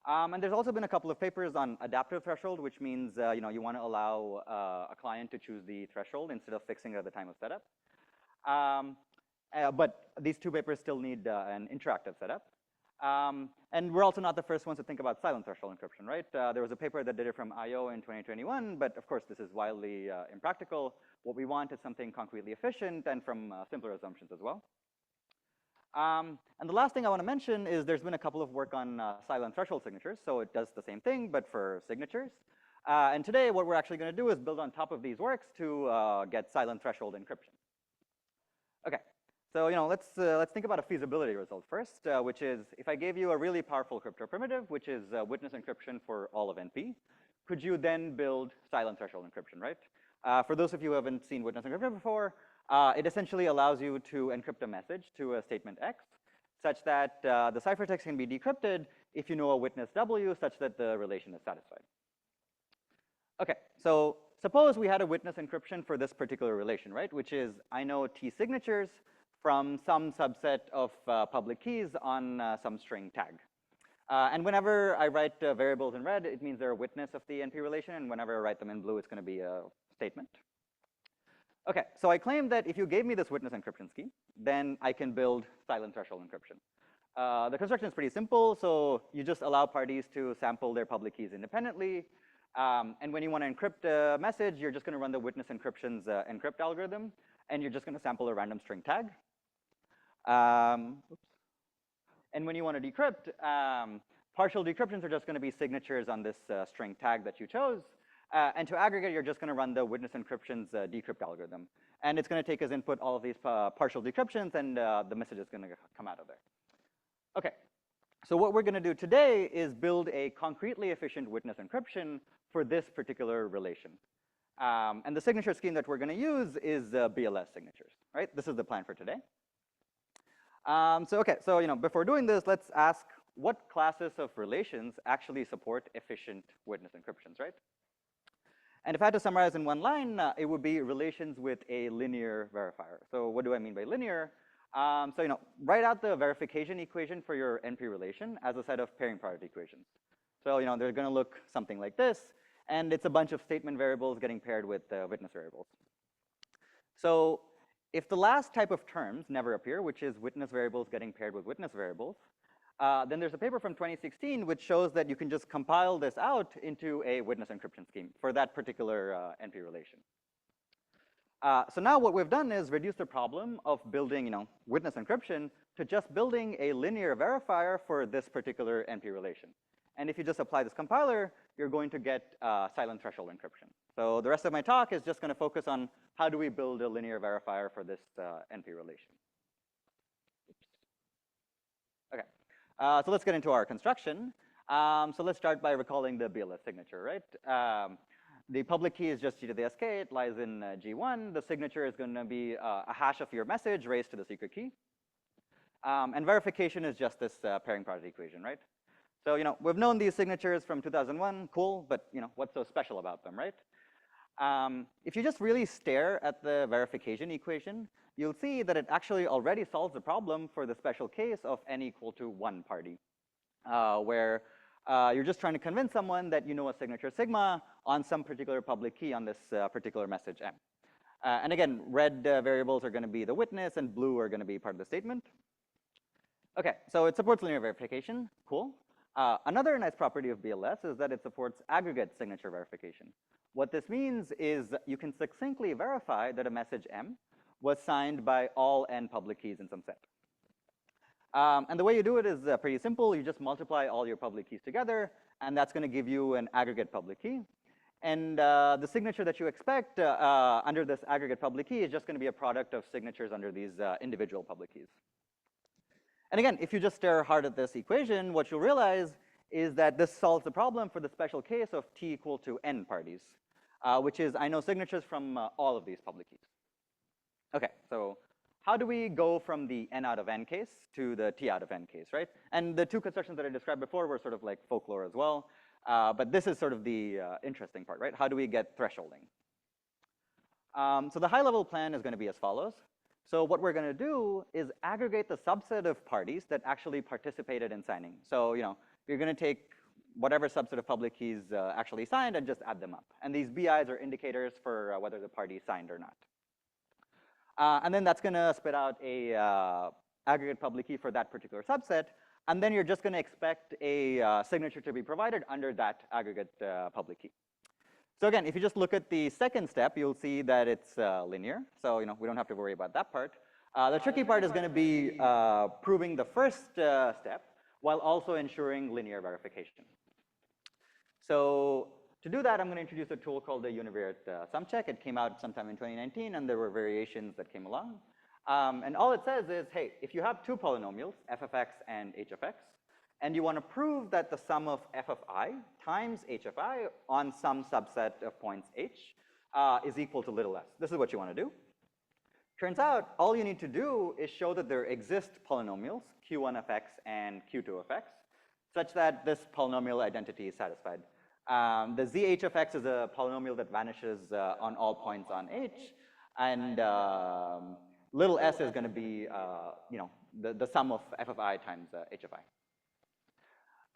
And there's also been a couple of papers on adaptive threshold, which means you want to allow a client to choose the threshold instead of fixing it at the time of setup. But these two papers still need an interactive setup. And we're also not the first ones to think about silent threshold encryption, right? There was a paper that did it from IO in 2021, but of course, this is wildly impractical. What we want is something concretely efficient and from simpler assumptions as well. And the last thing I want to mention is there's been a couple of work on silent threshold signatures. So it does the same thing, but for signatures. And today, what we're actually going to do is build on top of these works to get silent threshold encryption. Okay, so let's think about a feasibility result first, which is if I gave you a really powerful crypto primitive, which is witness encryption for all of NP, could you then build silent threshold encryption, right? For those of you who haven't seen witness encryption before, it essentially allows you to encrypt a message to a statement X such that the ciphertext can be decrypted if you know a witness W such that the relation is satisfied. Okay, so suppose we had a witness encryption for this particular relation, right? Which is I know T signatures from some subset of public keys on some string tag. And whenever I write variables in red, it means they're a witness of the NP relation. And whenever I write them in blue, it's going to be a statement. Okay, so I claim that if you gave me this witness encryption scheme, then I can build silent threshold encryption. The construction is pretty simple. So you just allow parties to sample their public keys independently. And when you want to encrypt a message, you're just going to run the witness encryption's encrypt algorithm. and you're just going to sample a random string tag. Oops. And when you want to decrypt, partial decryptions are just going to be signatures on this string tag that you chose. And to aggregate, you're just going to run the witness encryption's decrypt algorithm. And it's going to take as input all of these partial decryptions, and the message is going to come out of there. OK. So what we're going to do today is build a concretely efficient witness encryption for this particular relation. And the signature scheme that we're going to use is BLS signatures, right? This is the plan for today. So before doing this, let's ask what classes of relations actually support efficient witness encryptions, right? And if I had to summarize in one line, it would be relations with a linear verifier. So what do I mean by linear? Write out the verification equation for your NP relation as a set of pairing product equations. So they're going to look something like this, and it's a bunch of statement variables getting paired with witness variables. So if the last type of terms never appear, which is witness variables getting paired with witness variables, then there's a paper from 2016 which shows that you can just compile this out into a witness encryption scheme for that particular NP relation. So now what we've done is reduce the problem of building witness encryption to just building a linear verifier for this particular NP relation. And if you just apply this compiler, you're going to get silent threshold encryption. So the rest of my talk is just going to focus on how do we build a linear verifier for this NP relation. OK. So let's get into our construction. So let's start by recalling the BLS signature, right? The public key is just G to the SK. It lies in G1. The signature is going to be a hash of your message raised to the secret key. And verification is just this pairing product equation, right? So we've known these signatures from 2001. Cool, but what's so special about them, right? If you just really stare at the verification equation, you'll see that it actually already solves the problem for the special case of n equal to 1 party, where you're just trying to convince someone that you know a signature sigma on some particular public key on this particular message M. And again, red variables are going to be the witness, and blue are going to be part of the statement. OK, so it supports linear verification. Cool. Another nice property of BLS is that it supports aggregate signature verification. What this means is that you can succinctly verify that a message M was signed by all n public keys in some set. And the way you do it is pretty simple. You just multiply all your public keys together, and that's going to give you an aggregate public key. And the signature that you expect under this aggregate public key is just going to be a product of signatures under these individual public keys. And again, if you just stare hard at this equation, what you'll realize is that this solves the problem for the special case of t equal to n parties, which is I know signatures from all of these public keys. OK, so how do we go from the n out of n case to the t out of n case, right? And the two constructions that I described before were sort of like folklore as well. But this is sort of the interesting part, right? How do we get thresholding? So the high-level plan is going to be as follows. So what we're going to do is aggregate the subset of parties that actually participated in signing. So you're going to take whatever subset of public keys actually signed and just add them up. And these BIs are indicators for whether the party signed or not. And then that's going to spit out a aggregate public key for that particular subset. And then you're just going to expect a signature to be provided under that aggregate public key. So again, if you just look at the second step, you'll see that it's linear. So we don't have to worry about that part. The tricky part is going to be proving the first step while also ensuring linear verification. So to do that, I'm going to introduce a tool called the univariate sum check. It came out sometime in 2019, and there were variations that came along. And all it says is, hey, if you have two polynomials, f of x and h of x, and you want to prove that the sum of f of I times h of I on some subset of points h is equal to little s. This is what you want to do. Turns out, all you need to do is show that there exist polynomials, q1 of x and q2 of x, such that this polynomial identity is satisfied. The zh of x is a polynomial that vanishes on all points on h, and little s is going to be the sum of f of I times h of I.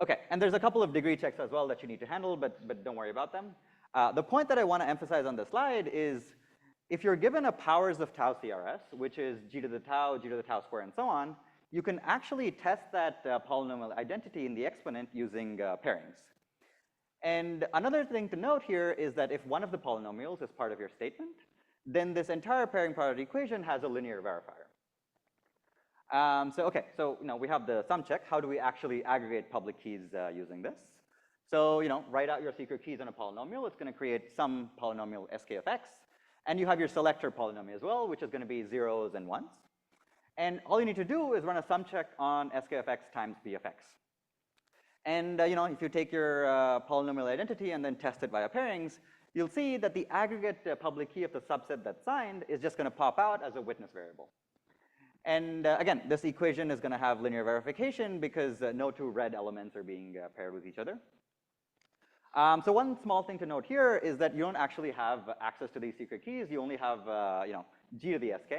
OK, and there's a couple of degree checks as well that you need to handle, but don't worry about them. The point that I want to emphasize on this slide is if you're given a powers of tau CRS, which is g to the tau square, and so on, you can actually test that polynomial identity in the exponent using pairings. And another thing to note here is that if one of the polynomials is part of your statement, then this entire pairing priority equation has a linear verifier. So we have the sum check. How do we actually aggregate public keys using this? So, write out your secret keys on a polynomial. It's going to create some polynomial sk of x. And you have your selector polynomial as well, which is going to be zeros and ones. And all you need to do is run a sum check on sk of x times p of x. And, if you take your polynomial identity and then test it via pairings, you'll see that the aggregate public key of the subset that's signed is just going to pop out as a witness variable. And again, this equation is going to have linear verification because no two red elements are being paired with each other. So one small thing to note here is that you don't actually have access to these secret keys. You only have, g to the sk.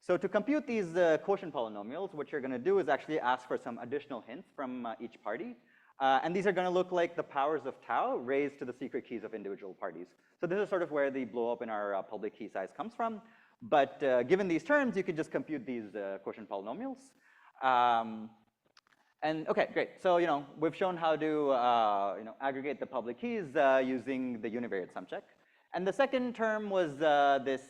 So to compute these quotient polynomials, what you're going to do is actually ask for some additional hints from each party. And these are going to look like the powers of tau raised to the secret keys of individual parties. So this is sort of where the blow up in our public key size comes from. But given these terms, you can just compute these quotient polynomials. And okay, great. So we've shown how to aggregate the public keys using the univariate sum check. And the second term was this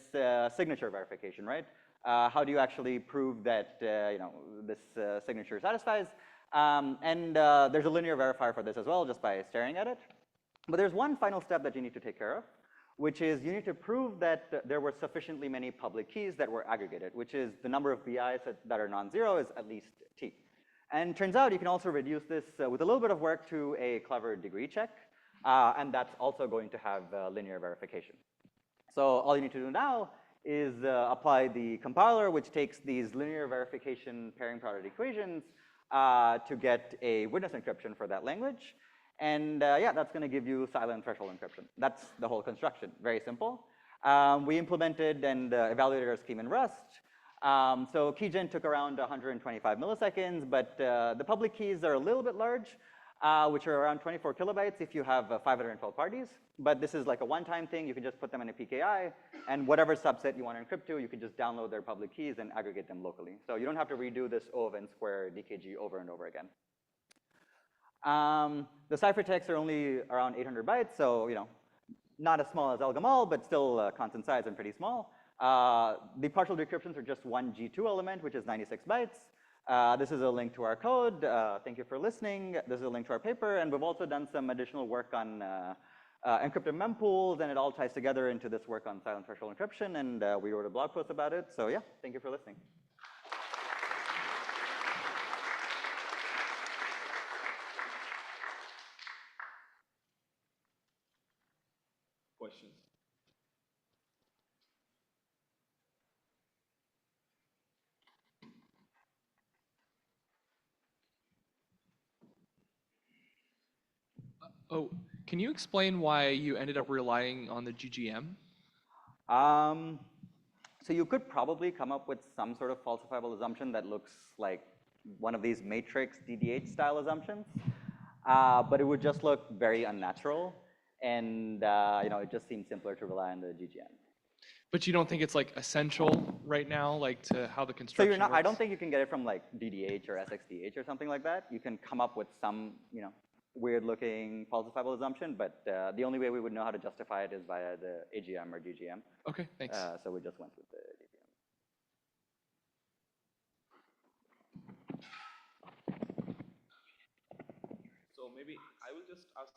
signature verification, right? How do you actually prove that this signature satisfies? There's a linear verifier for this as well, just by staring at it. But there's one final step that you need to take care of, which is you need to prove that there were sufficiently many public keys that were aggregated, which is the number of BIs that are non-zero is at least t. And turns out you can also reduce this with a little bit of work to a clever degree check, and that's also going to have linear verification. So all you need to do now is apply the compiler, which takes these linear verification pairing priority equations to get a witness encryption for that language. And yeah, that's going to give you silent threshold encryption. That's the whole construction. Very simple. We implemented and evaluated our scheme in Rust. So keygen took around 125 milliseconds, but the public keys are a little bit large, which are around 24 kilobytes if you have 512 parties. But this is like a one-time thing. You can just put them in a PKI, and whatever subset you want to encrypt to, you can just download their public keys and aggregate them locally. So you don't have to redo this O of n squared DKG over and over again. The ciphertexts are only around 800 bytes, so not as small as Elgamal, but still constant size and pretty small. The partial decryptions are just one G2 element, which is 96 bytes. This is a link to our code. Thank you for listening. This is a link to our paper, and we've also done some additional work on encrypted mempools, and it all ties together into this work on silent threshold encryption, and we wrote a blog post about it. So yeah, thank you for listening. Questions? Oh, can you explain why you ended up relying on the GGM? So you could probably come up with some sort of falsifiable assumption that looks like one of these matrix DDH style assumptions, but it would just look very unnatural, and it just seems simpler to rely on the GGM. But you don't think it's like essential right now, like to how the So construction works? I don't think you can get it from like DDH or SXDH or something like that. You can come up with some, weird looking falsifiable assumption, but the only way we would know how to justify it is via the AGM or GGM. Okay, thanks. So we just went with the GGM. So maybe I will just ask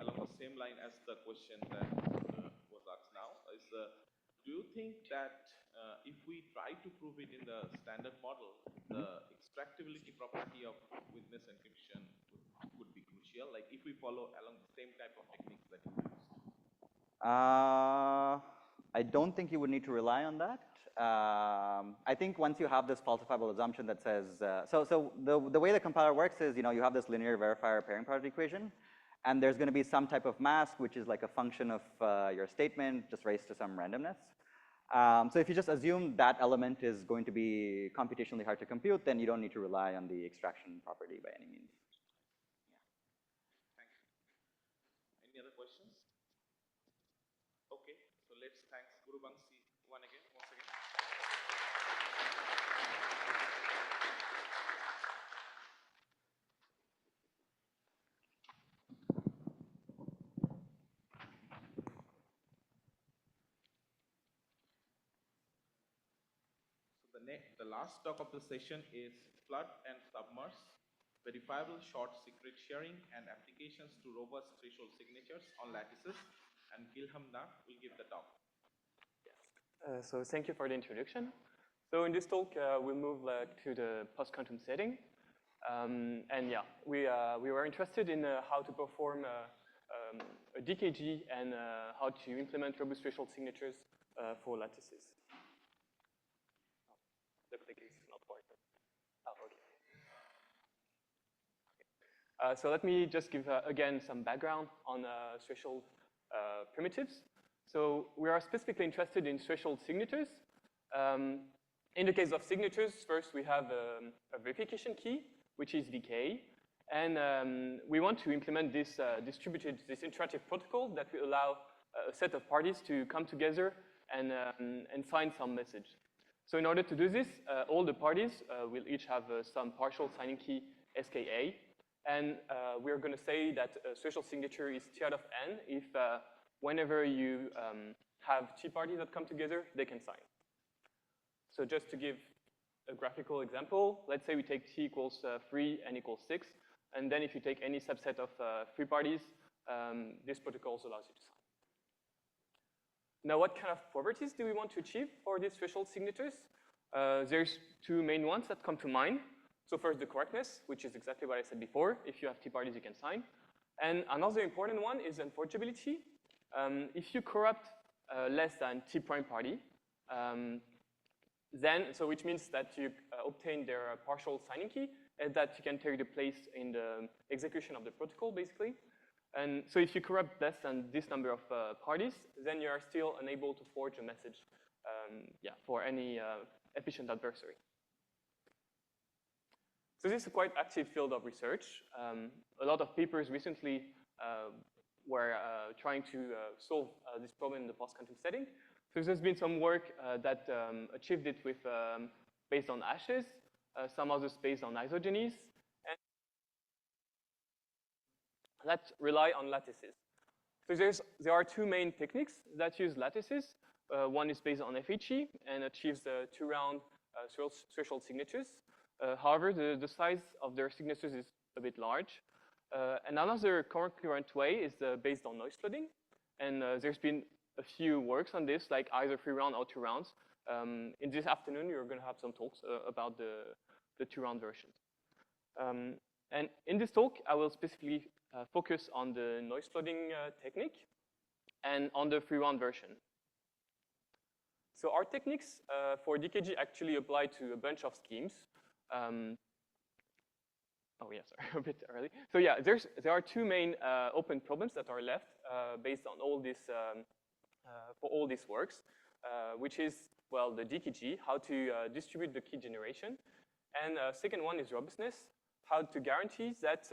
along the same line as the question that was asked now is, do you think that if we try to prove it in the standard model, the extractability property of witness encryption would be crucial? Like if we follow along the same type of techniques that you used? I don't think you would need to rely on that. I think once you have this falsifiable assumption that says, so the way the compiler works is, you have this linear verifier pairing priority equation, and there's going to be some type of mask, which is like a function of your statement, just raised to some randomness. So if you just assume that element is going to be computationally hard to compute, then you don't need to rely on the extraction property by any means. Thank you. Any other questions? Okay, so let's thank Guru Bangsi once again. the last talk of the session is flood and submerge, verifiable short secret sharing and applications to robust threshold signatures on lattices. And Gilham Na will give the talk. So thank you for the introduction. So in this talk, we'll move to the post-quantum setting. And yeah, we were interested in how to perform a DKG and how to implement robust threshold signatures for lattices. The click is not working. Oh, okay. So let me just give, again, some background on threshold primitives. So we are specifically interested in threshold signatures. In the case of signatures, first we have a verification key, which is VK. And we want to implement this this interactive protocol that will allow a set of parties to come together and sign some message. So in order to do this, all the parties will each have some partial signing key SKA. And we're going to say that a threshold signature is T out of N if whenever you have T parties that come together, they can sign. So just to give a graphical example, let's say we take T equals 3, N equals 6. And then if you take any subset of 3 parties, this protocol also allows you to sign. Now, what kind of properties do we want to achieve for these threshold signatures? There's 2 main ones that come to mind. So first, the correctness, which is exactly what I said before. If you have T parties, you can sign. And another important one is unforgeability. If you corrupt less than T prime party, so which means that you obtain their partial signing key, and that you can take the place in the execution of the protocol, basically. And so if you corrupt less than this number of parties, then you are still unable to forge a message for any efficient adversary. So this is a quite active field of research. A lot of papers recently were trying to solve this problem in the post-quantum setting. So there's been some work that achieved it with based on ashes, some others based on isogenies, and that rely on lattices. So there are 2 main techniques that use lattices. One is based on FHE and achieves 2-round threshold signatures. However, the size of their signatures is a bit large. And another current way is based on noise flooding. And there's been a few works on this, like either 3-round or 2 rounds. In this afternoon, you're going to have some talks about the 2-round version. And in this talk, I will specifically focus on the noise flooding technique and on the 3-round version. So our techniques for DKG actually apply to a bunch of schemes. Oh yeah, sorry, a bit early. So yeah, there are 2 main open problems that are left based on all this for all these works, which is, well, the DKG, how to distribute the key generation. And second one is robustness, how to guarantee that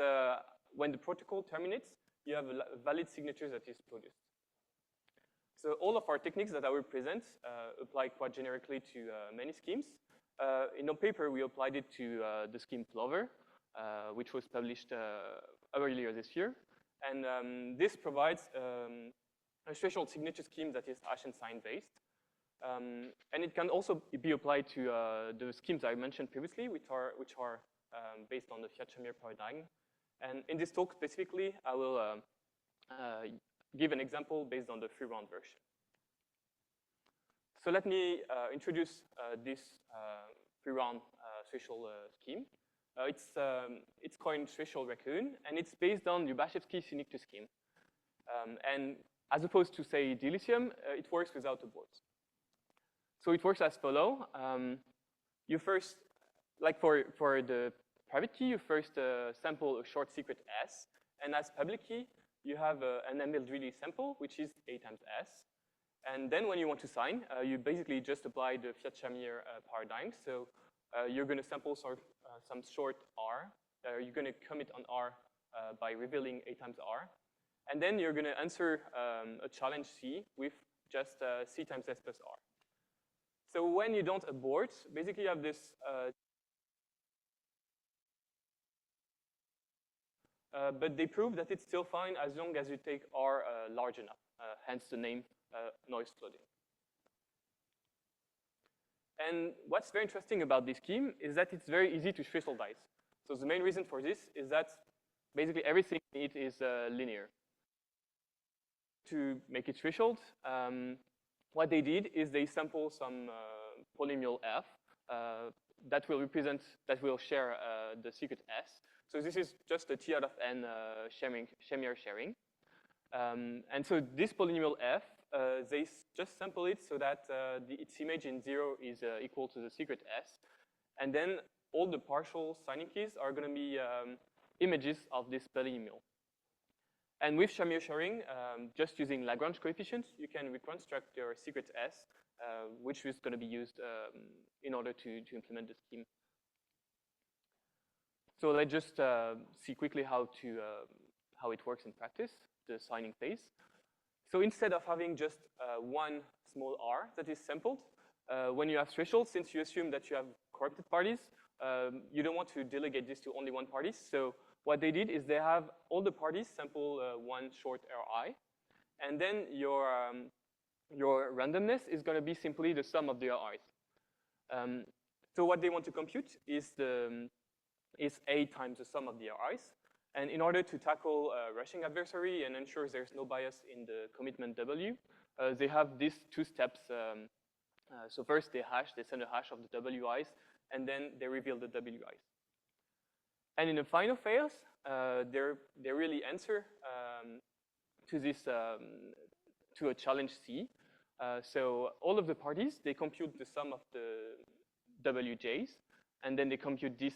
when the protocol terminates, you have a valid signature that is produced. So all of our techniques that I will present apply quite generically to many schemes. In our paper, we applied it to the scheme Plover, which was published earlier this year. And this provides a threshold signature scheme that is hash and sign based. And it can also be applied to the schemes I mentioned previously, which are based on the Fiat-Shamir paradigm. And in this talk specifically, I will give an example based on the 3-round version. So let me introduce this 3-round threshold scheme. It's called threshold raccoon, and it's based on Lubashevsky's unique scheme. And as opposed to, say, dilithium, it works without the boards. So it works as follows. You first, like for the private key, you first sample a short secret S, and as public key, you have an ML-Drilly sample, which is A times S. And then when you want to sign, you basically just apply the Fiat-Shamir paradigm. So you're going to sample some short R. You're going to commit on R by revealing A times R. And then you're going to answer a challenge C with just C times S plus R. So when you don't abort, basically you have this but they prove that it's still fine as long as you take R large enough, hence the name noise flooding. And what's very interesting about this scheme is that it's very easy to thresholdize. So the main reason for this is that basically everything in it is linear. To make it threshold, what they did is they sample some polynomial f that will share the secret s. So this is just a t out of n Shamir sharing. And so this polynomial f, they just sample it so that its image in 0 is equal to the secret s. And then all the partial signing keys are going to be images of this polynomial. And with Shamir sharing, just using Lagrange coefficients, you can reconstruct your secret S, which is going to be used in order to implement the scheme. So let's just see quickly how it works in practice, the signing phase. So instead of having just one small r that is sampled, when you have thresholds, since you assume that you have corrupted parties, you don't want to delegate this to only one party. So what they did is they have all the parties sample one short Ri, and then your randomness is going to be simply the sum of the Ris. So what they want to compute is A times the sum of the Ris. And in order to tackle rushing adversary and ensure there's no bias in the commitment W, they have these two steps. So first they send a hash of the WIs, and then they reveal the WIs. And in the final phase, they really answer to this to a challenge C. So all of the parties, they compute the sum of the WJs, and then they compute this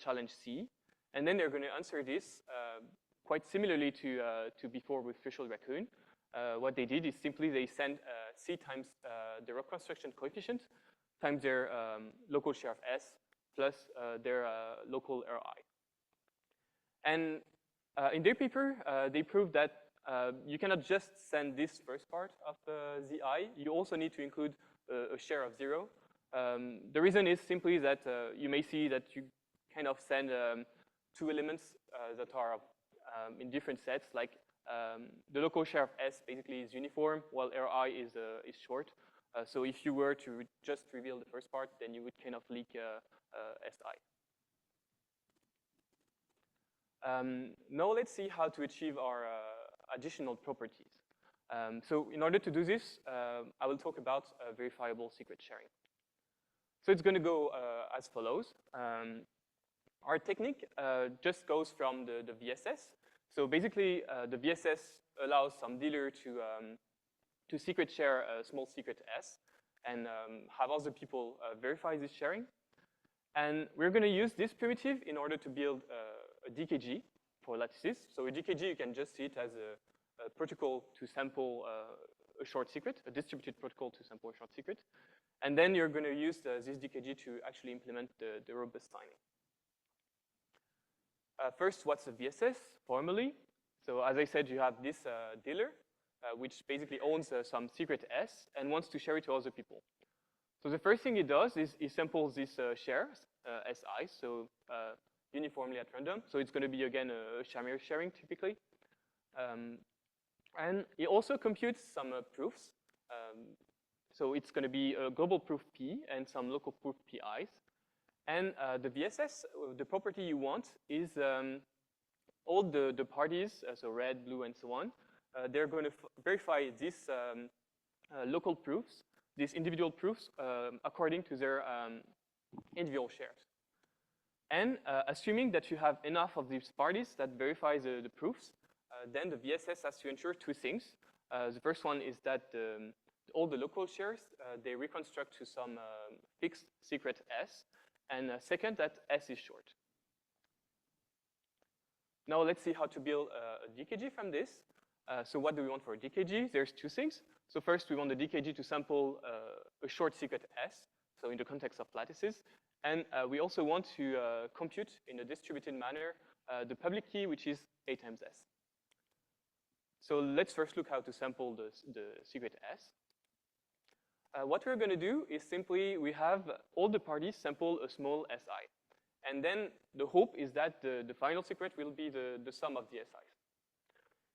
challenge C, and then they're going to answer this quite similarly to before with threshold raccoon. What they did is simply they send C times the reconstruction coefficient times their local share of S plus their local Ri. And in their paper, they proved that you cannot just send this first part of the I. You also need to include a share of 0. The reason is simply that you may see that you kind of send two elements that are in different sets, like the local share of S basically is uniform, while Ri is short. So if you were to just reveal the first part, then you would kind of leak Si. Now let's see how to achieve our additional properties. So in order to do this, I will talk about verifiable secret sharing. So it's going to go as follows. Our technique just goes from the VSS. So basically, the VSS allows some dealer to secret share a small secret S and have other people verify this sharing. And we're going to use this primitive in order to build a DKG for lattices. So a DKG, you can just see it as a protocol to sample a short secret, a distributed protocol to sample a short secret. And then you're going to use this DKG to actually implement the robust signing. First, what's a VSS formally? So as I said, you have this dealer, which basically owns some secret S and wants to share it to other people. So the first thing it does is it samples these shares, SI, so uniformly at random. So it's going to be, again, a Shamir sharing, typically. And it also computes some proofs. So it's going to be a global proof P and some local proof PIs. And the VSS, the property you want is all the parties, so red, blue, and so on, they're going to verify these local proofs, these individual proofs, according to their individual shares. And assuming that you have enough of these parties that verify the proofs, then the VSS has to ensure two things. The first one is that all the local shares, they reconstruct to some fixed secret S. And second, that S is short. Now let's see how to build a DKG from this. So what do we want for a DKG? There's two things. So first, we want the DKG to sample a short secret S, so in the context of lattices. And we also want to compute in a distributed manner the public key, which is A times S. So let's first look how to sample the secret S. What we're going to do is simply we have all the parties sample a small SI. And then the hope is that the final secret will be the sum of the SIs.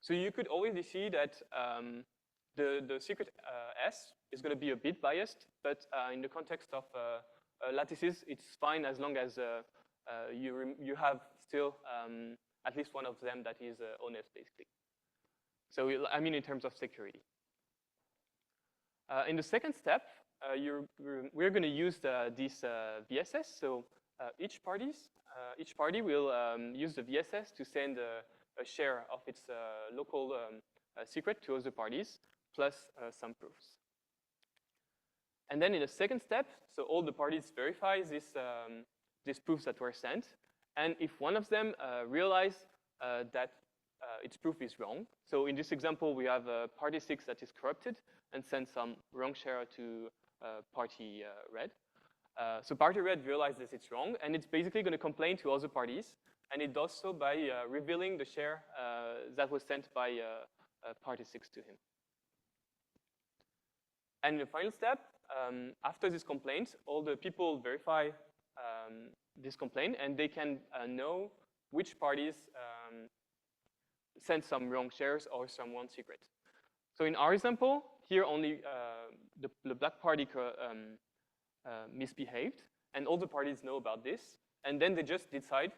So you could already see that the secret S is going to be a bit biased, but in the context of lattices, it's fine as long as you have still at least one of them that is honest, basically. So I mean in terms of security. In the second step, we're going to use this VSS. So each party will use the VSS to send a share of its local secret to other parties, plus some proofs. And then in the second step, so all the parties verify these proofs that were sent. And if one of them realize that its proof is wrong, so in this example, we have party 6 that is corrupted and sends some wrong share to party red. So party red realizes it's wrong, and it's basically going to complain to other parties. And it does so by revealing the share that was sent by party 6 to him. And in the final step, after this complaint, all the people verify this complaint, and they can know which parties sent some wrong shares or some one secret. So in our example, here only the black party misbehaved, and all the parties know about this, and then they just decide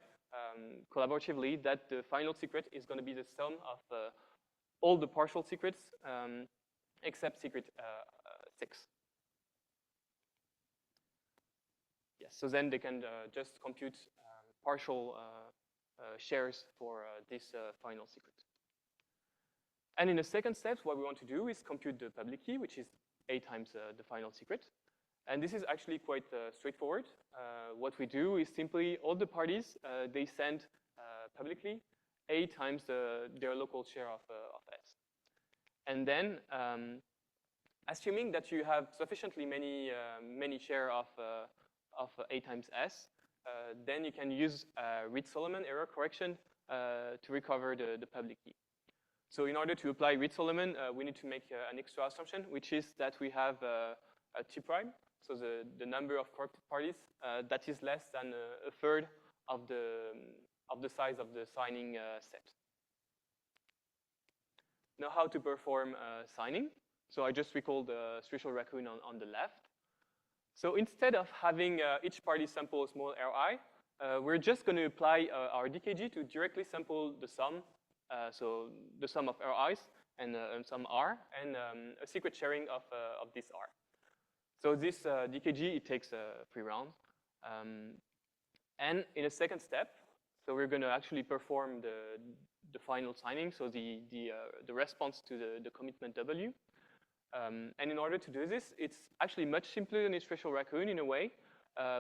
collaboratively that the final secret is going to be the sum of all the partial secrets except secret 6. Yes, so then they can just compute partial shares for this final secret. And in the second step, what we want to do is compute the public key, which is A times the final secret. And this is actually quite straightforward. What we do is simply all the parties, they send publicly A times their local share of S. And then, assuming that you have sufficiently many share of A times S, then you can use Reed-Solomon error correction to recover the public key. So in order to apply Reed-Solomon, we need to make an extra assumption, which is that we have a T prime, so the number of corrupted parties that is less than a third of the size of the signing set. Now, how to perform signing? So I just recalled the threshold raccoon on the left. So instead of having each party sample a small Ri, we're just going to apply our DKG to directly sample the sum, so the sum of Ri's and some R, and a secret sharing of this R. So this DKG, it takes 3 rounds. And in a second step, so we're going to actually perform the final signing, so the response to the commitment W. And in order to do this, it's actually much simpler than a threshold raccoon in a way.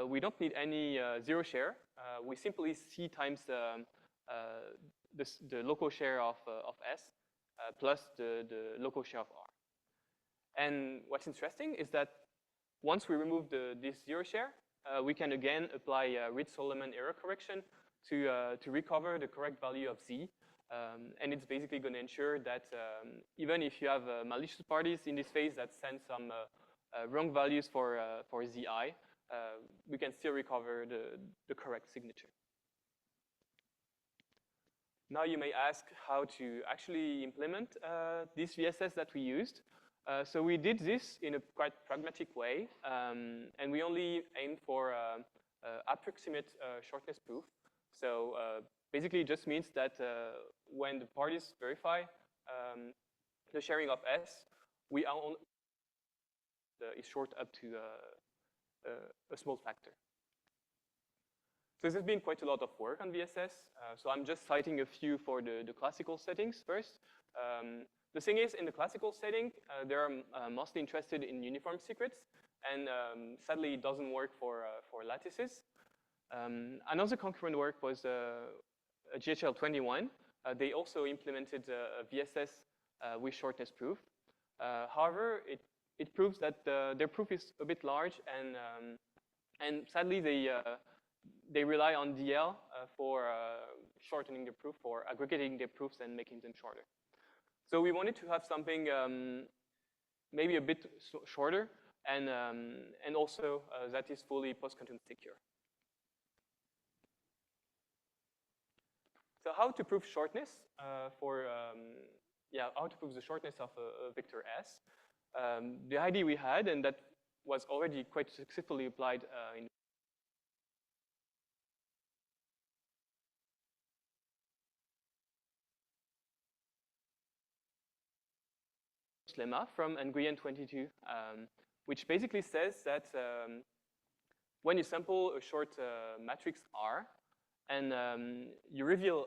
We don't need any zero share. We simply C times the local share of S plus the local share of R. And what's interesting is that once we remove this zero share, we can again apply Reed-Solomon error correction to recover the correct value of Z. And it's basically going to ensure that even if you have malicious parties in this phase that send some wrong values for ZI, we can still recover the correct signature. Now you may ask how to actually implement this VSS that we used. So we did this in a quite pragmatic way, and we only aimed for approximate shortness proof. So basically, it just means that when the parties verify the sharing of S, we only is short up to a small factor. So this has been quite a lot of work on VSS. So I'm just citing a few for the classical settings first. The thing is, in the classical setting, they're mostly interested in uniform secrets, and sadly, it doesn't work for lattices. Another concurrent work was GHL21. They also implemented a VSS with shortness proof. However, it proves that their proof is a bit large, and sadly, they rely on DL for shortening the proof, for aggregating their proofs and making them shorter. So we wanted to have something maybe a bit shorter, and also that is fully post-quantum secure. So how to prove shortness how to prove the shortness of a vector S? the idea we had, and that was already quite successfully applied in lemma from Nguyen 22, which basically says that when you sample a short matrix R, and you reveal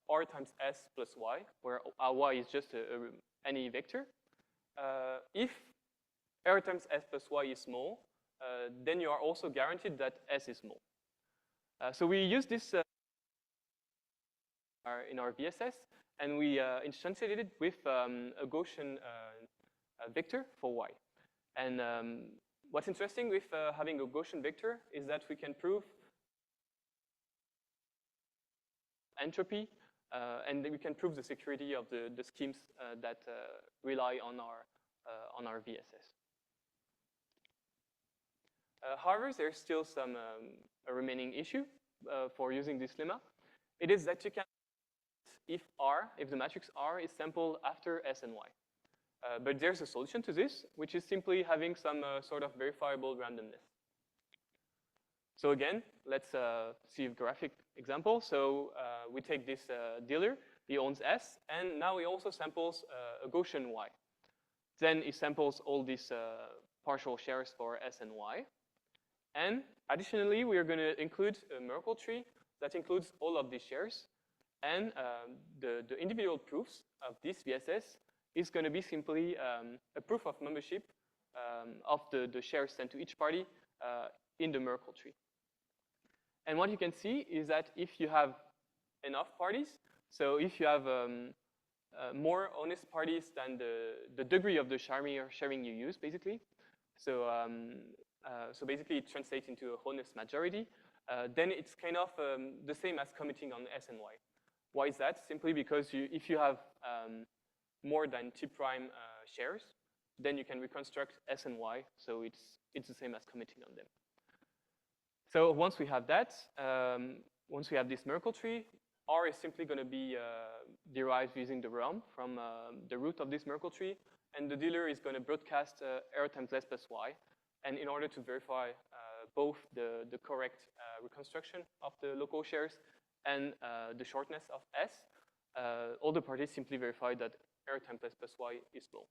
R times S plus Y, where Y is just any vector, if R times S plus Y is small, then you are also guaranteed that S is small. So we use this in our VSS, and we instantiated it with a Gaussian vector for Y. And what's interesting with having a Gaussian vector is that we can prove entropy, and we can prove the security of the schemes that rely on our VSS. However, there's still some a remaining issue for using this lemma. It is that you can, if the matrix R is sampled after S and Y. But there's a solution to this, which is simply having some sort of verifiable randomness. So again, let's see a graphic example. So we take this dealer, he owns S, and now he also samples a Gaussian Y. Then he samples all these partial shares for S and Y. And additionally, we are going to include a Merkle tree that includes all of these shares. And the individual proofs of this VSS is going to be simply a proof of membership of the shares sent to each party in the Merkle tree. And what you can see is that if you have enough parties, so if you have more honest parties than the degree of the sharing you use, basically, so basically it translates into a honest majority, then it's kind of the same as committing on S and Y. Why is that? Simply because if you have more than T prime shares, then you can reconstruct S and Y, so it's the same as committing on them. So once we have that, once we have this Merkle tree, R is simply going to be derived using the realm from the root of this Merkle tree, and the dealer is going to broadcast R times S plus Y. And in order to verify both the correct reconstruction of the local shares and the shortness of S, all the parties simply verify that R times S plus Y is small.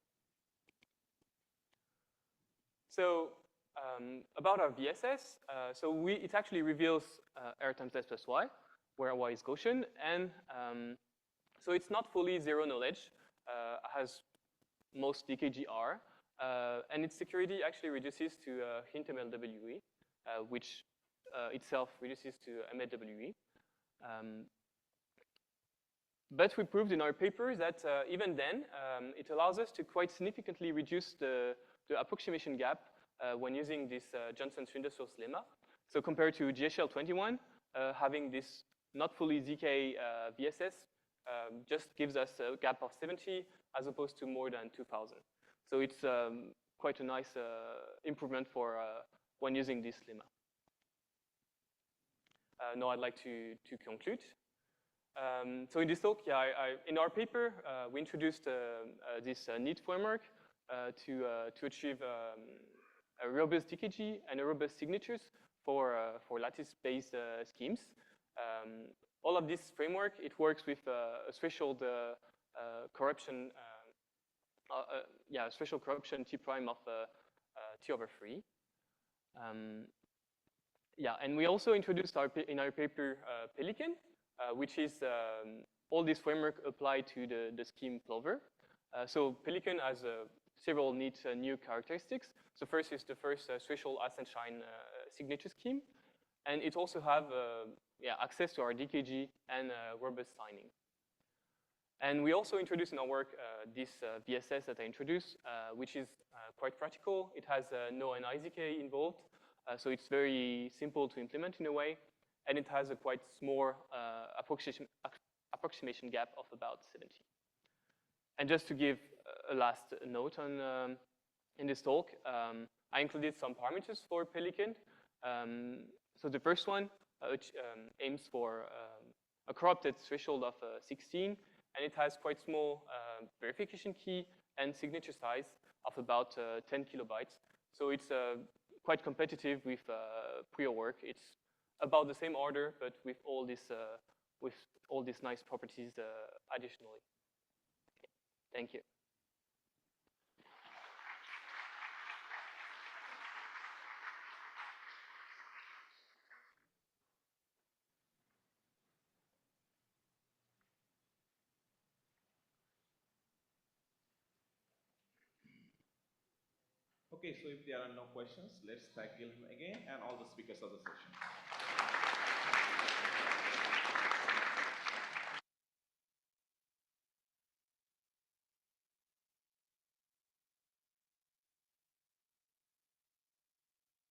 So about our VSS, so it actually reveals R times S plus Y, where Y is Gaussian, and so it's not fully zero knowledge, has most DKG-R, and its security actually reduces to hint MLWE, which itself reduces to MLWE. But we proved in our paper that even then, it allows us to quite significantly reduce the approximation gap when using this Johnson-Swindoll-Source lemma. So compared to GHL21, having this not fully ZK VSS just gives us a gap of 70 as opposed to more than 2,000. So it's quite a nice improvement for when using this lemma. Now I'd like to conclude. So in this talk, in our paper, we introduced this neat framework to achieve a robust DKG and a robust signatures for lattice-based schemes. All of this framework, it works with a threshold corruption, threshold corruption T prime of T over 3. And we also introduced in our paper Pelican, which is all this framework applied to the scheme Plover. So Pelican has several neat new characteristics. So first is the first threshold Eisenstein signature scheme, and it also have access to our DKG and robust signing. And we also introduced in our work this VSS that I introduced, which is quite practical. It has no NIZK involved, so it's very simple to implement in a way, and it has a quite small approximation gap of about 70. And just to give a last note on in this talk, I included some parameters for Pelican. So the first one aims for a corrupted threshold of 16, and it has quite small verification key and signature size of about 10 kilobytes. So it's quite competitive with Prio work. It's about the same order, but with all these nice properties additionally. Okay. Thank you. Okay, so if there are no questions, let's thank him again and all the speakers of the session.